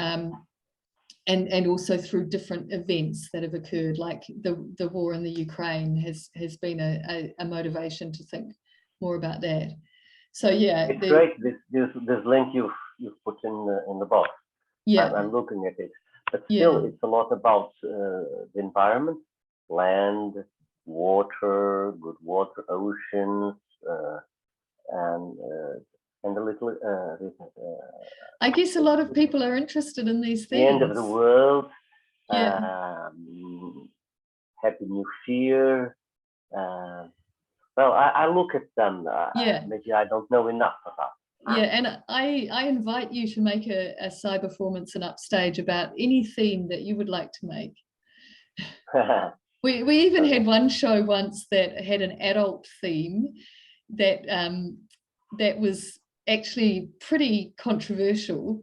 also through different events that have occurred, like the war in the Ukraine has been a motivation to think more about that. So yeah, it's great. This link you've put in the box. Yeah, I'm looking at it, but still, yeah. it's a lot about the environment, land, water, good water, oceans, and a little. I guess a lot of people are interested in these things. The end of the world. Yeah. Happy New Year. Well, I look at them. Yeah. Maybe I don't know enough about. Yeah, and I invite you to make a cyberformance and UpStage about any theme that you would like to make. We even had one show once that had an adult theme that that was actually pretty controversial,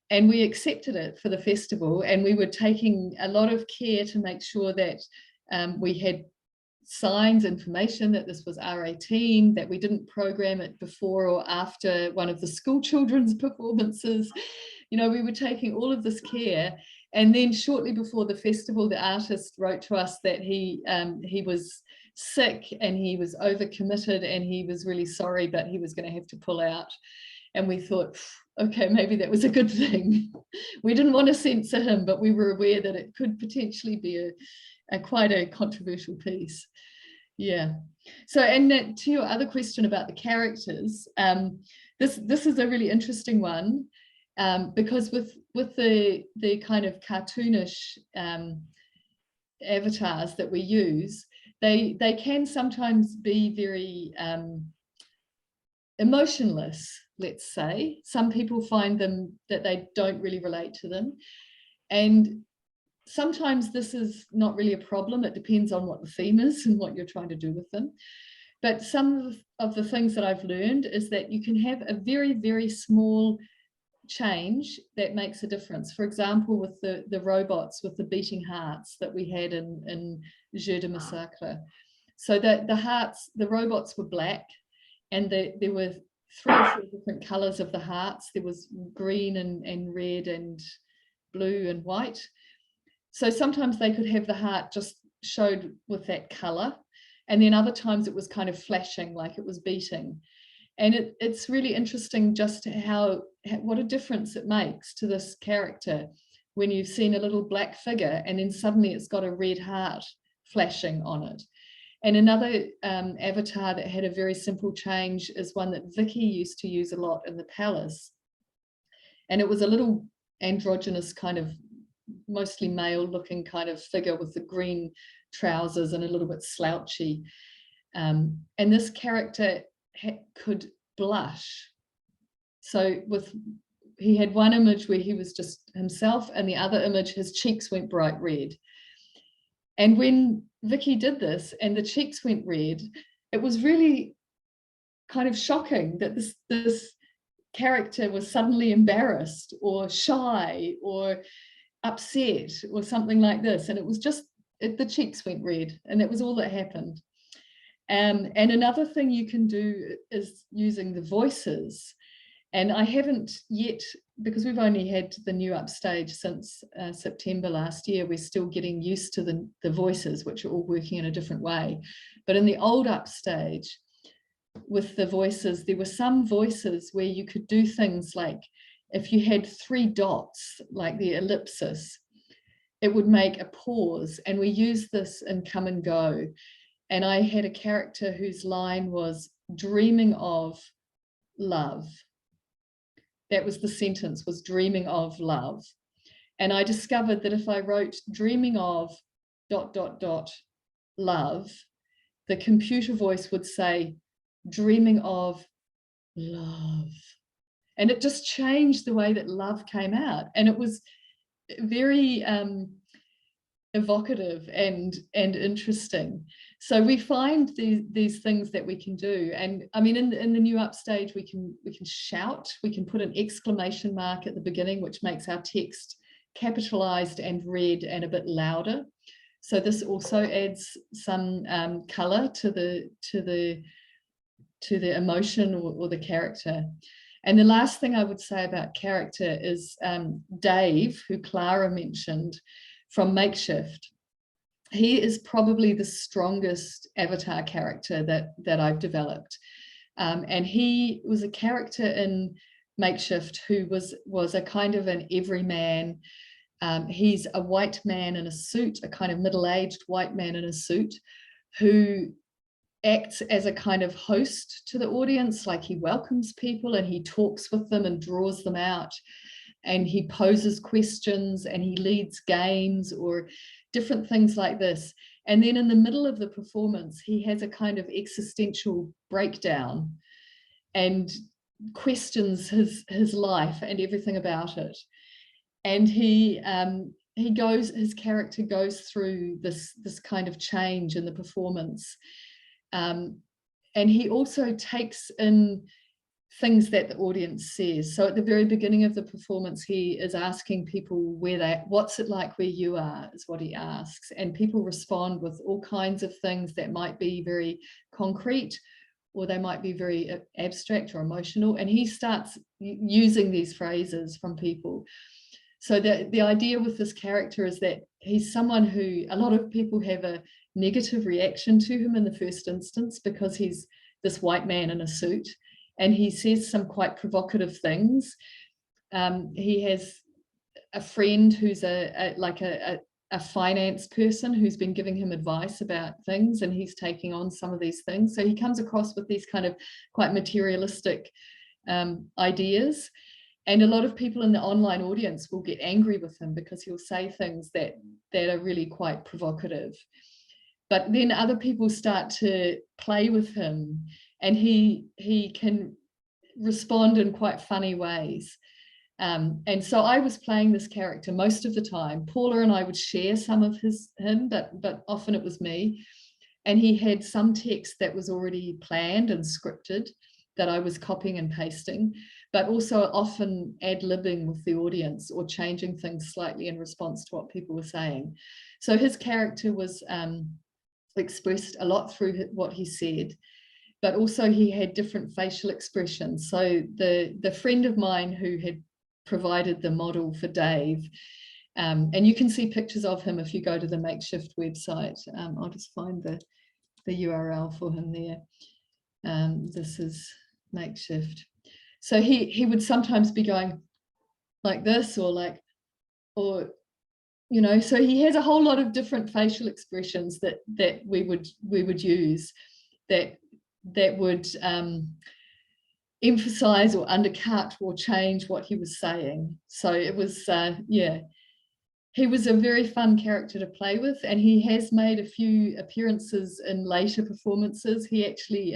and we accepted it for the festival, and we were taking a lot of care to make sure that we had signs, information that this was R18, that we didn't program it before or after one of the school children's performances. You know, we were taking all of this care. And then shortly before the festival, the artist wrote to us that he was sick and he was overcommitted and he was really sorry, but he was going to have to pull out. And we thought, okay, maybe that was a good thing. We didn't want to censor him, but we were aware that it could potentially be quite a controversial piece. Yeah. So, and to your other question about the characters, this is a really interesting one. Because with the kind of cartoonish avatars that we use, they can sometimes be very emotionless, let's say. Some people find them that they don't really relate to them, and sometimes this is not really a problem. It depends on what the theme is and what you're trying to do with them. But some of the things that I've learned is that you can have a very, very small change that makes a difference. For example, with the robots with the beating hearts that we had in Jeu de Massacre. So that the robots were black, and there were 3 or 4 different colors of the hearts. There was green and red and blue and white. So sometimes they could have the heart just showed with that color, and then other times it was kind of flashing like it was beating. And it's really interesting just what a difference it makes to this character when you've seen a little black figure and then suddenly it's got a red heart flashing on it. And another avatar that had a very simple change is one that Vicky used to use a lot in the palace. And it was a little androgynous kind of mostly male looking kind of figure with the green trousers and a little bit slouchy. And this character could blush. So he had one image where he was just himself, and the other image his cheeks went bright red. And when Vicky did this and the cheeks went red, it was really kind of shocking that this character was suddenly embarrassed or shy or upset or something like this. And it was just the cheeks went red, and that was all that happened. And another thing you can do is using the voices. And I haven't yet, because we've only had the new UpStage since September last year, we're still getting used to the voices, which are all working in a different way. But in the old UpStage, with the voices, there were some voices where you could do things like, if you had 3 dots, like the ellipsis, it would make a pause. And we use this in Come and Go. And I had a character whose line was dreaming of love. That was the sentence, was dreaming of love. And I discovered that if I wrote dreaming of ... love, the computer voice would say, dreaming of love. And it just changed the way that love came out. And it was very evocative and interesting. So we find these things that we can do. And I mean, in the new UpStage, we can shout, we can put an exclamation mark at the beginning, which makes our text capitalized and read and a bit louder. So this also adds some color to the emotion or the character. And the last thing I would say about character is Dave, who Clara mentioned from Makeshift. He is probably the strongest avatar character that I've developed. And he was a character in Makeshift who was a kind of an everyman. He's a white man in a suit, a kind of middle-aged white man in a suit who acts as a kind of host to the audience, like he welcomes people and he talks with them and draws them out, and he poses questions and he leads games or different things like this. And then in the middle of the performance, he has a kind of existential breakdown and questions his life and everything about it. And his character goes through this kind of change in the performance. And he also takes in things that the audience says. So at the very beginning of the performance, he is asking people what's it like where you are, is what he asks. And people respond with all kinds of things that might be very concrete, or they might be very abstract or emotional. And he starts using these phrases from people. So the idea with this character is that he's someone who a lot of people have a negative reaction to him in the first instance, because he's this white man in a suit and he says some quite provocative things. He has a friend who's a finance person who's been giving him advice about things, and he's taking on some of these things. So he comes across with these kind of quite materialistic ideas. And a lot of people in the online audience will get angry with him because he'll say things that are really quite provocative. But then other people start to play with him, and he can respond in quite funny ways. And so I was playing this character most of the time. Paula and I would share some of him, but often it was me. And he had some text that was already planned and scripted that I was copying and pasting, but also often ad-libbing with the audience or changing things slightly in response to what people were saying. So his character was expressed a lot through what he said, but also he had different facial expressions. So the friend of mine who had provided the model for Dave, and you can see pictures of him if you go to the Makeshift website. I'll just find the URL for him there. This is Makeshift. So he would sometimes be going like this, or you know, so he has a whole lot of different facial expressions that we would use that would emphasize or undercut or change what he was saying. So it was yeah, he was a very fun character to play with, and he has made a few appearances in later performances. He actually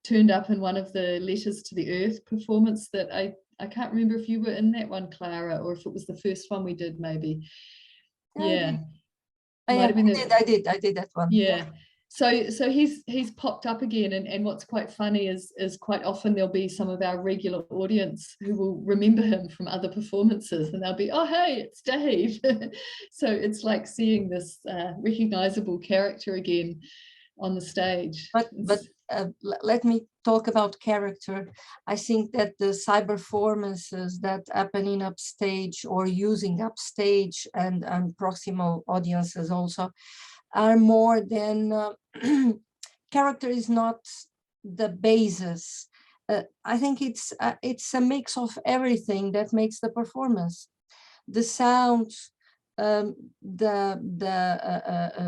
turned up in one of the Letters to the Earth performance that I can't remember if you were in that one, Clara, or if it was the first one we did, maybe. Yeah, I did that one. Yeah. So he's popped up again, and what's quite funny is quite often there'll be some of our regular audience who will remember him from other performances, and they'll be, oh hey, it's Dave. So it's like seeing this recognizable character again on the stage. But let me talk about character. I think that the cyberformances that happen in UpStage or using UpStage and proximal audiences also are more than character is not the basis. I think it's a mix of everything that makes the performance. The sound, the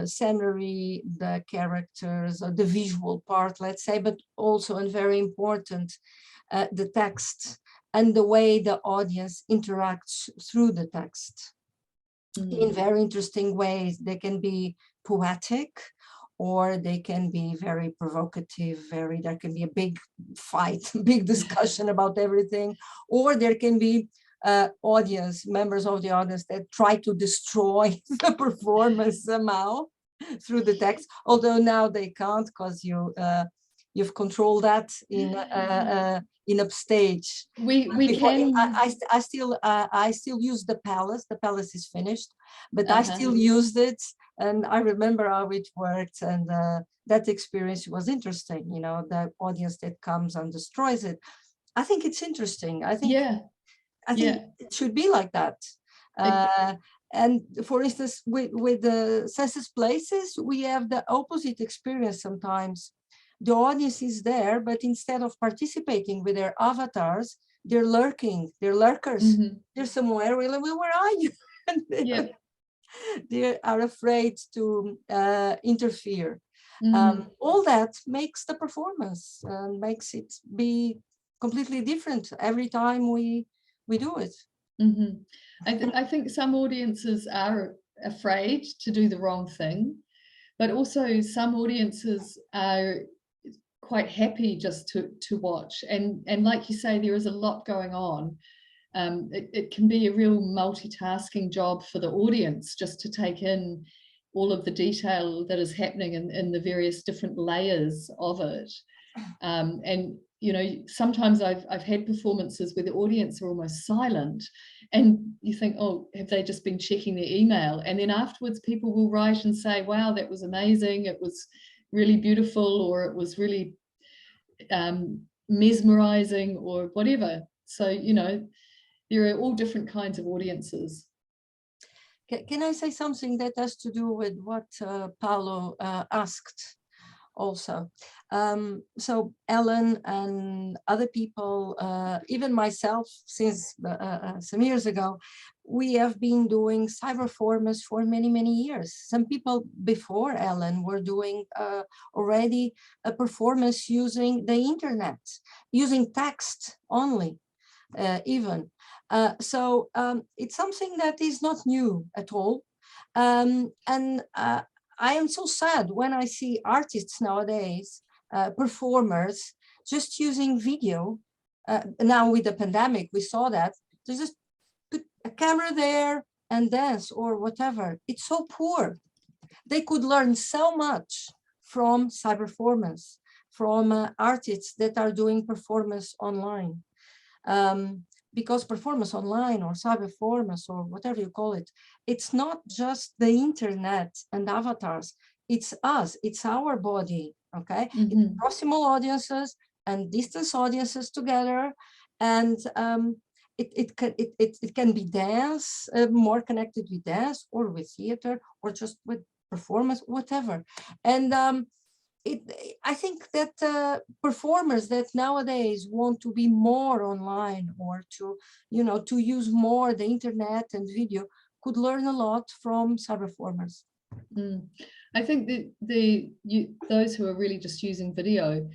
scenery, the characters, or the visual part, let's say, but also, and very important, the text and the way the audience interacts through the text in very interesting ways. They can be poetic, or they can be very provocative, there can be a big fight, big discussion about everything, or there can be members of the audience that try to destroy the performance somehow through the text, although now they can't, because you've controlled that in UpStage. I still use the palace. The palace is finished, but I still used it, and I remember how it worked, and that experience was interesting. You know, the audience that comes and destroys it. I think it's interesting. I think it should be like that. And for instance, with the census places, we have the opposite experience sometimes. The audience is there, but instead of participating with their avatars, they're lurking, they're lurkers. They're somewhere, really, well, where are you? They are afraid to interfere. All that makes the performance, makes it be completely different every time we do it. I think some audiences are afraid to do the wrong thing, but also some audiences are quite happy just to watch, and like you say, there is a lot going on. It can be a real multitasking job for the audience just to take in all of the detail that is happening in the various different layers of it. And you know, sometimes I've had performances where the audience are almost silent, and you think, oh, have they just been checking their email? And then afterwards people will write and say, wow, that was amazing, it was really beautiful, or it was really mesmerizing, or whatever. So, you know, there are all different kinds of audiences. Can I say something that has to do with what Paolo asked also? So Ellen and other people, even myself, since some years ago, we have been doing cyberformance for many, many years. Some people before Ellen were doing already a performance using the internet, using text only, even. So it's something that is not new at all. And I am so sad when I see artists nowadays, performers, just using video. Now with the pandemic, we saw that. They just put a camera there and dance or whatever. It's so poor. They could learn so much from cyberformance, from artists that are doing performance online. Because performance online or cyberformance or whatever you call it, it's not just the internet and avatars, it's us, it's our body, okay? It's proximal audiences and distance audiences together, and it can be dance, more connected with dance or with theater or just with performance, whatever. And I think that performers that nowadays want to be more online or to, you know, to use more the internet and video could learn a lot from cyberformers. I think that those who are really just using video,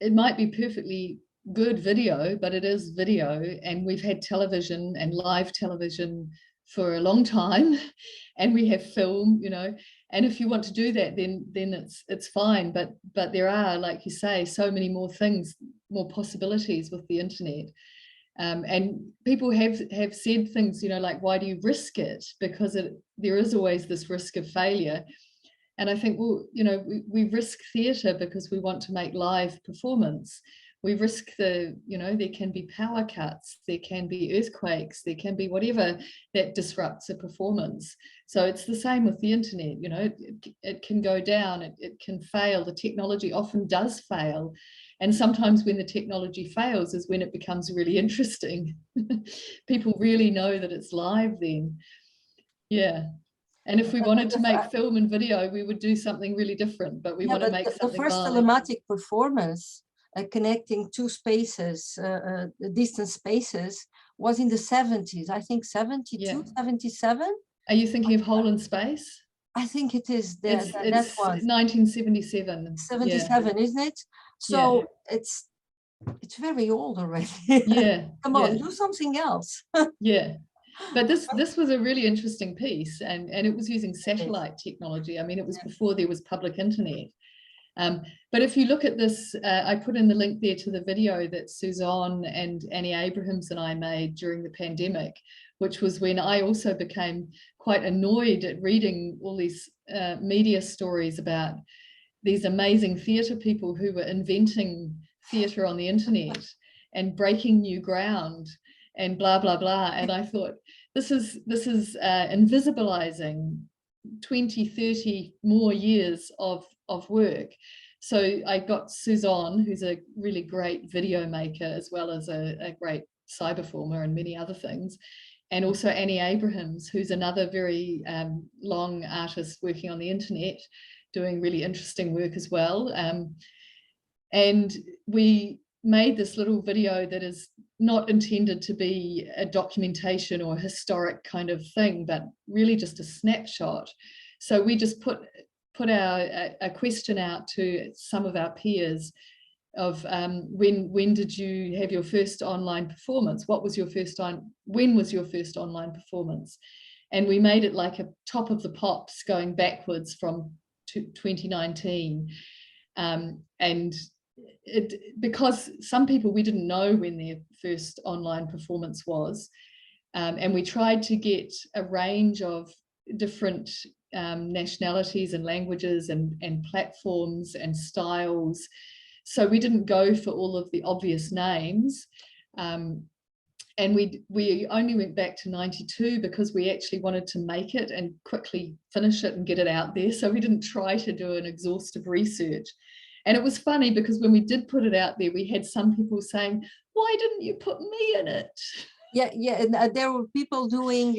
it might be perfectly good video, but it is video, and we've had television and live television for a long time, and we have film, you know, and if you want to do that, then it's fine, but there are, like you say, so many more things, more possibilities with the internet. And people have said things, you know, like, why do you risk it? Because there is always this risk of failure. And I think, well, you know, we risk theatre because we want to make live performance. We risk you know, there can be power cuts, there can be earthquakes, there can be whatever that disrupts a performance. So it's the same with the internet, you know, it can go down, it can fail. The technology often does fail. And sometimes when the technology fails is when it becomes really interesting. People really know that it's live then. Yeah. And if we wanted to make film and video, we would do something really different, but we want to make something live. The first telematic performance connecting two spaces, distance spaces, was in the 70s, I think 72, 77. Are you thinking of Hole in Space? I think it is It's that one. 1977. 77, isn't it? So it's very old already. Yeah. Come on, do something else. Yeah. But this was a really interesting piece, and it was using satellite technology. I mean, it was before there was public internet. But if you look at this, I put in the link there to the video that Suzanne and Annie Abrahams and I made during the pandemic, which was when I also became quite annoyed at reading all these media stories about these amazing theatre people who were inventing theatre on the internet and breaking new ground and blah, blah, blah. And I thought, this is invisibilizing 20, 30 more years of work. So I got Suzanne, who's a really great video maker, as well as a great cyberformer and many other things. And also Annie Abrahams, who's another very long artist working on the internet, doing really interesting work as well. And we made this little video that is not intended to be a documentation or historic kind of thing, but really just a snapshot. So we just put a question out to some of our peers of when did you have your first online performance? What was your first when was your first online performance? And we made it like a top of the pops going backwards from 2019. And because some people, we didn't know when their first online performance was, and we tried to get a range of different nationalities and languages and platforms and styles. So we didn't go for all of the obvious names. And we only went back to 92 because we actually wanted to make it and quickly finish it and get it out there. So we didn't try to do an exhaustive research. And it was funny because when we did put it out there, we had some people saying, why didn't you put me in it? Yeah, and there were people doing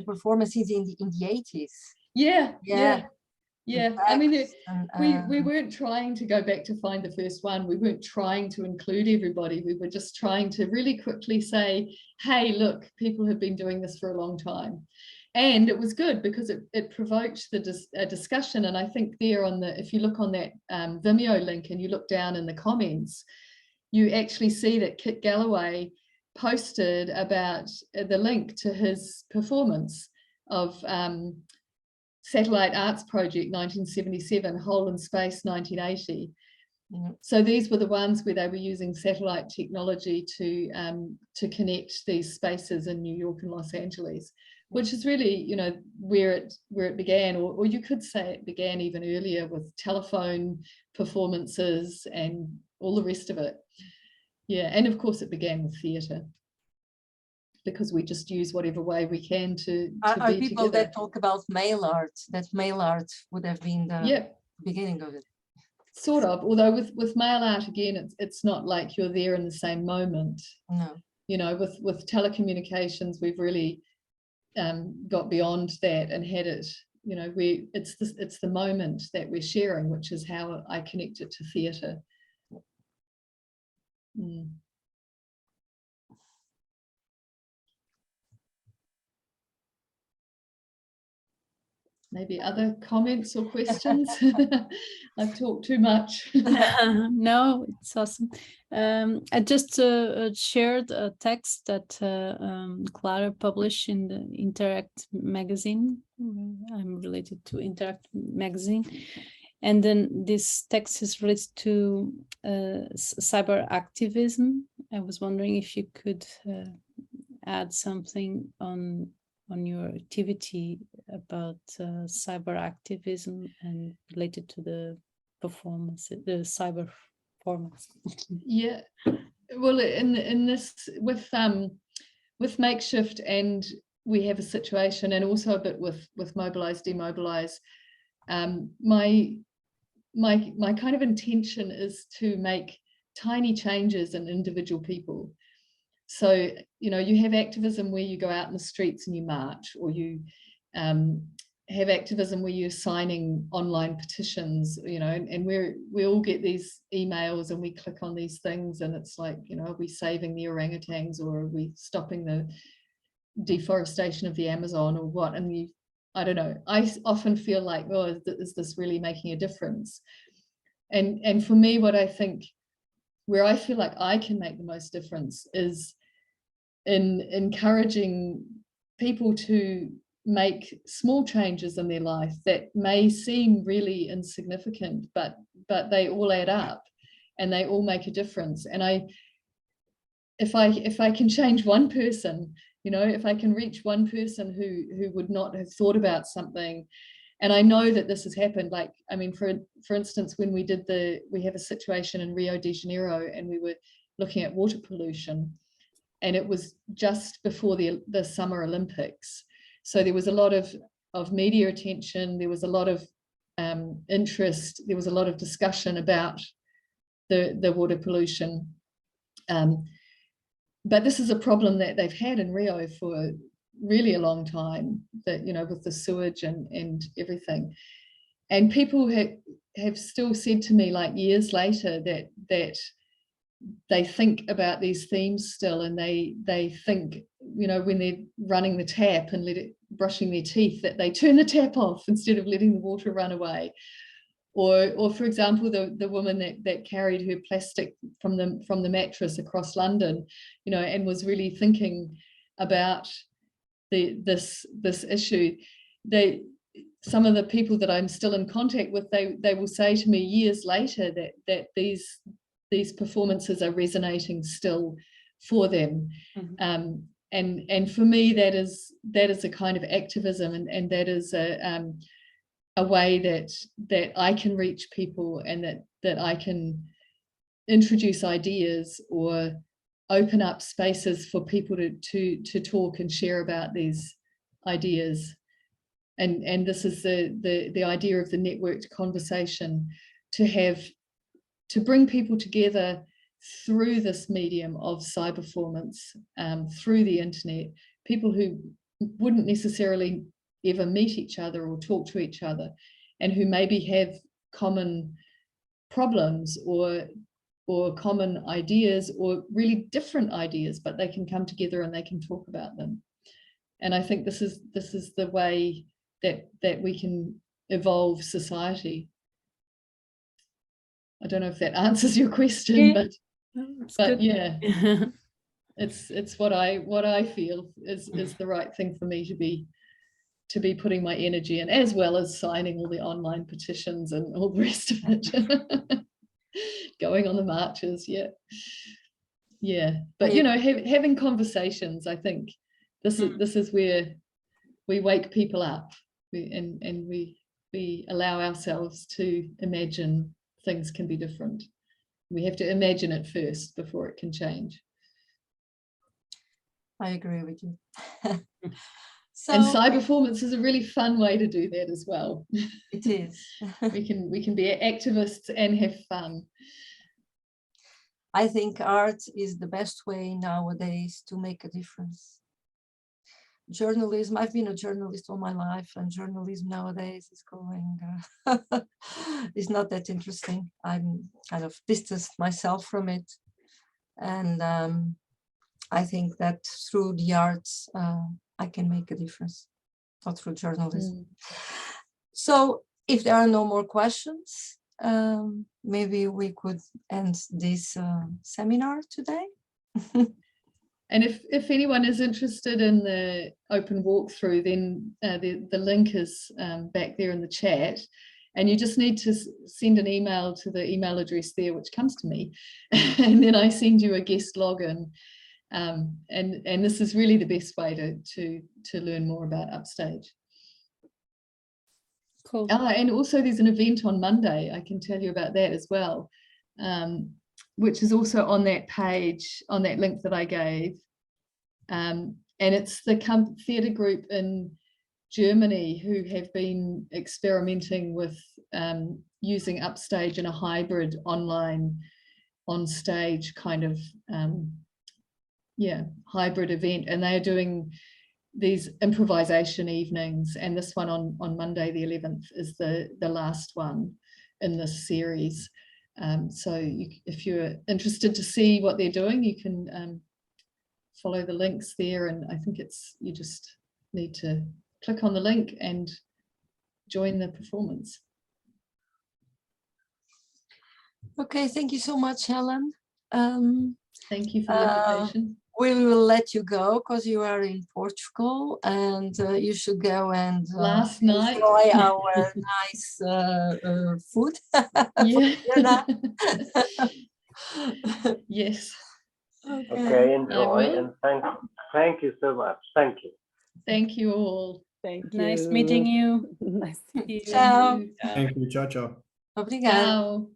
performances in the 80s. Yeah. I mean, we weren't trying to go back to find the first one. We weren't trying to include everybody. We were just trying to really quickly say, hey, look, people have been doing this for a long time. And it was good because it provoked a discussion. And I think there if you look on that Vimeo link and you look down in the comments, you actually see that Kit Galloway posted about the link to his performance of Satellite Arts Project 1977, Hole in Space 1980. So these were the ones where they were using satellite technology to connect these spaces in New York and Los Angeles, which is really, you know, where it began, or you could say it began even earlier with telephone performances and all the rest of it. Yeah, and of course it began with theatre, because we just use whatever way we can to are be people together. that talk about mail art, that mail art would have been the beginning of it. Sort of, although with mail art, again, it's not like you're there in the same moment. No. You know, with telecommunications, we've really got beyond that and had it, you know, it's the moment that we're sharing, which is how I connect it to theatre. Maybe other comments or questions? I've talked too much. No, it's awesome. I just shared a text that Clara published in the Interact magazine. I'm related to Interact magazine. And then this text is related to cyber activism. I was wondering if you could add something on your activity about cyber activism and related to the performance, the cyber performance. Yeah, well, in this with Makeshift, and we have a situation, and also a bit with Mobilise, Demobilise. My kind of intention is to make tiny changes in individual people. So, you know, you have activism where you go out in the streets and you march, or you have activism where you're signing online petitions, you know, and we all get these emails and we click on these things and it's like, you know, are we saving the orangutans, or are we stopping the deforestation of the Amazon, or what? And I don't know, I often feel like, oh, is this really making a difference? And for me, what I think, where I feel like I can make the most difference is in encouraging people to make small changes in their life that may seem really insignificant, but they all add up and they all make a difference. And if I can change one person, you know, if I can reach one person who would not have thought about something. And I know that this has happened, like, I mean, for instance, when we have a situation in Rio de Janeiro, and we were looking at water pollution, and it was just before the Summer Olympics. So there was a lot of media attention, there was a lot of interest, there was a lot of discussion about the water pollution. But this is a problem that they've had in Rio for really a long time, that, you know, with the sewage and everything. And people have still said to me, like, years later, that they think about these themes still, and they think, you know, when they're running the tap and brushing their teeth, that they turn the tap off instead of letting the water run away. Or for example, the woman that carried her plastic from the mattress across London, you know, and was really thinking about this issue. Some of the people that I'm still in contact with, they will say to me years later that these performances are resonating still for them. Mm-hmm. And for me, that is a kind of activism, and that is a way that I can reach people, and that I can introduce ideas or open up spaces for people to talk and share about these ideas. And this is the idea of the networked conversation, to bring people together through this medium of cyberformance, through the internet, people who wouldn't necessarily ever meet each other or talk to each other, and who maybe have common problems or common ideas, or really different ideas, but they can come together and they can talk about them. And I think this is the way that we can evolve society. I don't know if that answers your question, yeah. but yeah, it's what I feel is the right thing for me to be putting my energy in, as well as signing all the online petitions and all the rest of it. Going on the marches, yeah. But you know, having conversations, I think this is where we wake people up, and we allow ourselves to imagine things can be different. We have to imagine it first before it can change. I agree with you. And cyberformance is a really fun way to do that as well. It is. we can be activists and have fun. I think art is the best way nowadays to make a difference. Journalism, I've been a journalist all my life, and journalism nowadays is going, is not that interesting. I'm kind of distanced myself from it. And I think that through the arts, I can make a difference, not through journalism. So if there are no more questions, maybe we could end this seminar today. And if anyone is interested in the open walkthrough, then the link is back there in the chat, and you just need to send an email to the email address there, which comes to me, and then I send you a guest login. And this is really the best way to learn more about UpStage. Cool. And also there's an event on Monday, I can tell you about that as well, which is also on that page, on that link that I gave. And it's the theatre group in Germany who have been experimenting with using UpStage in a hybrid online on stage kind of hybrid event, and they are doing these improvisation evenings, and this one on Monday the 11th is the last one in this series. So if you're interested to see what they're doing, you can follow the links there, and I think you just need to click on the link and join the performance. Okay, thank you so much, Helen. Thank you for the invitation. we will let you go because you are in Portugal, and you should go and Last night. enjoy our nice food. Yeah. Yes. Okay, enjoy, will. and thank you so much. Thank you. Thank you all. Thank you. Nice meeting you. Nice to meet you. Tchau. Thank you. Thank you. Ciao, ciao. Obrigada. Ciao.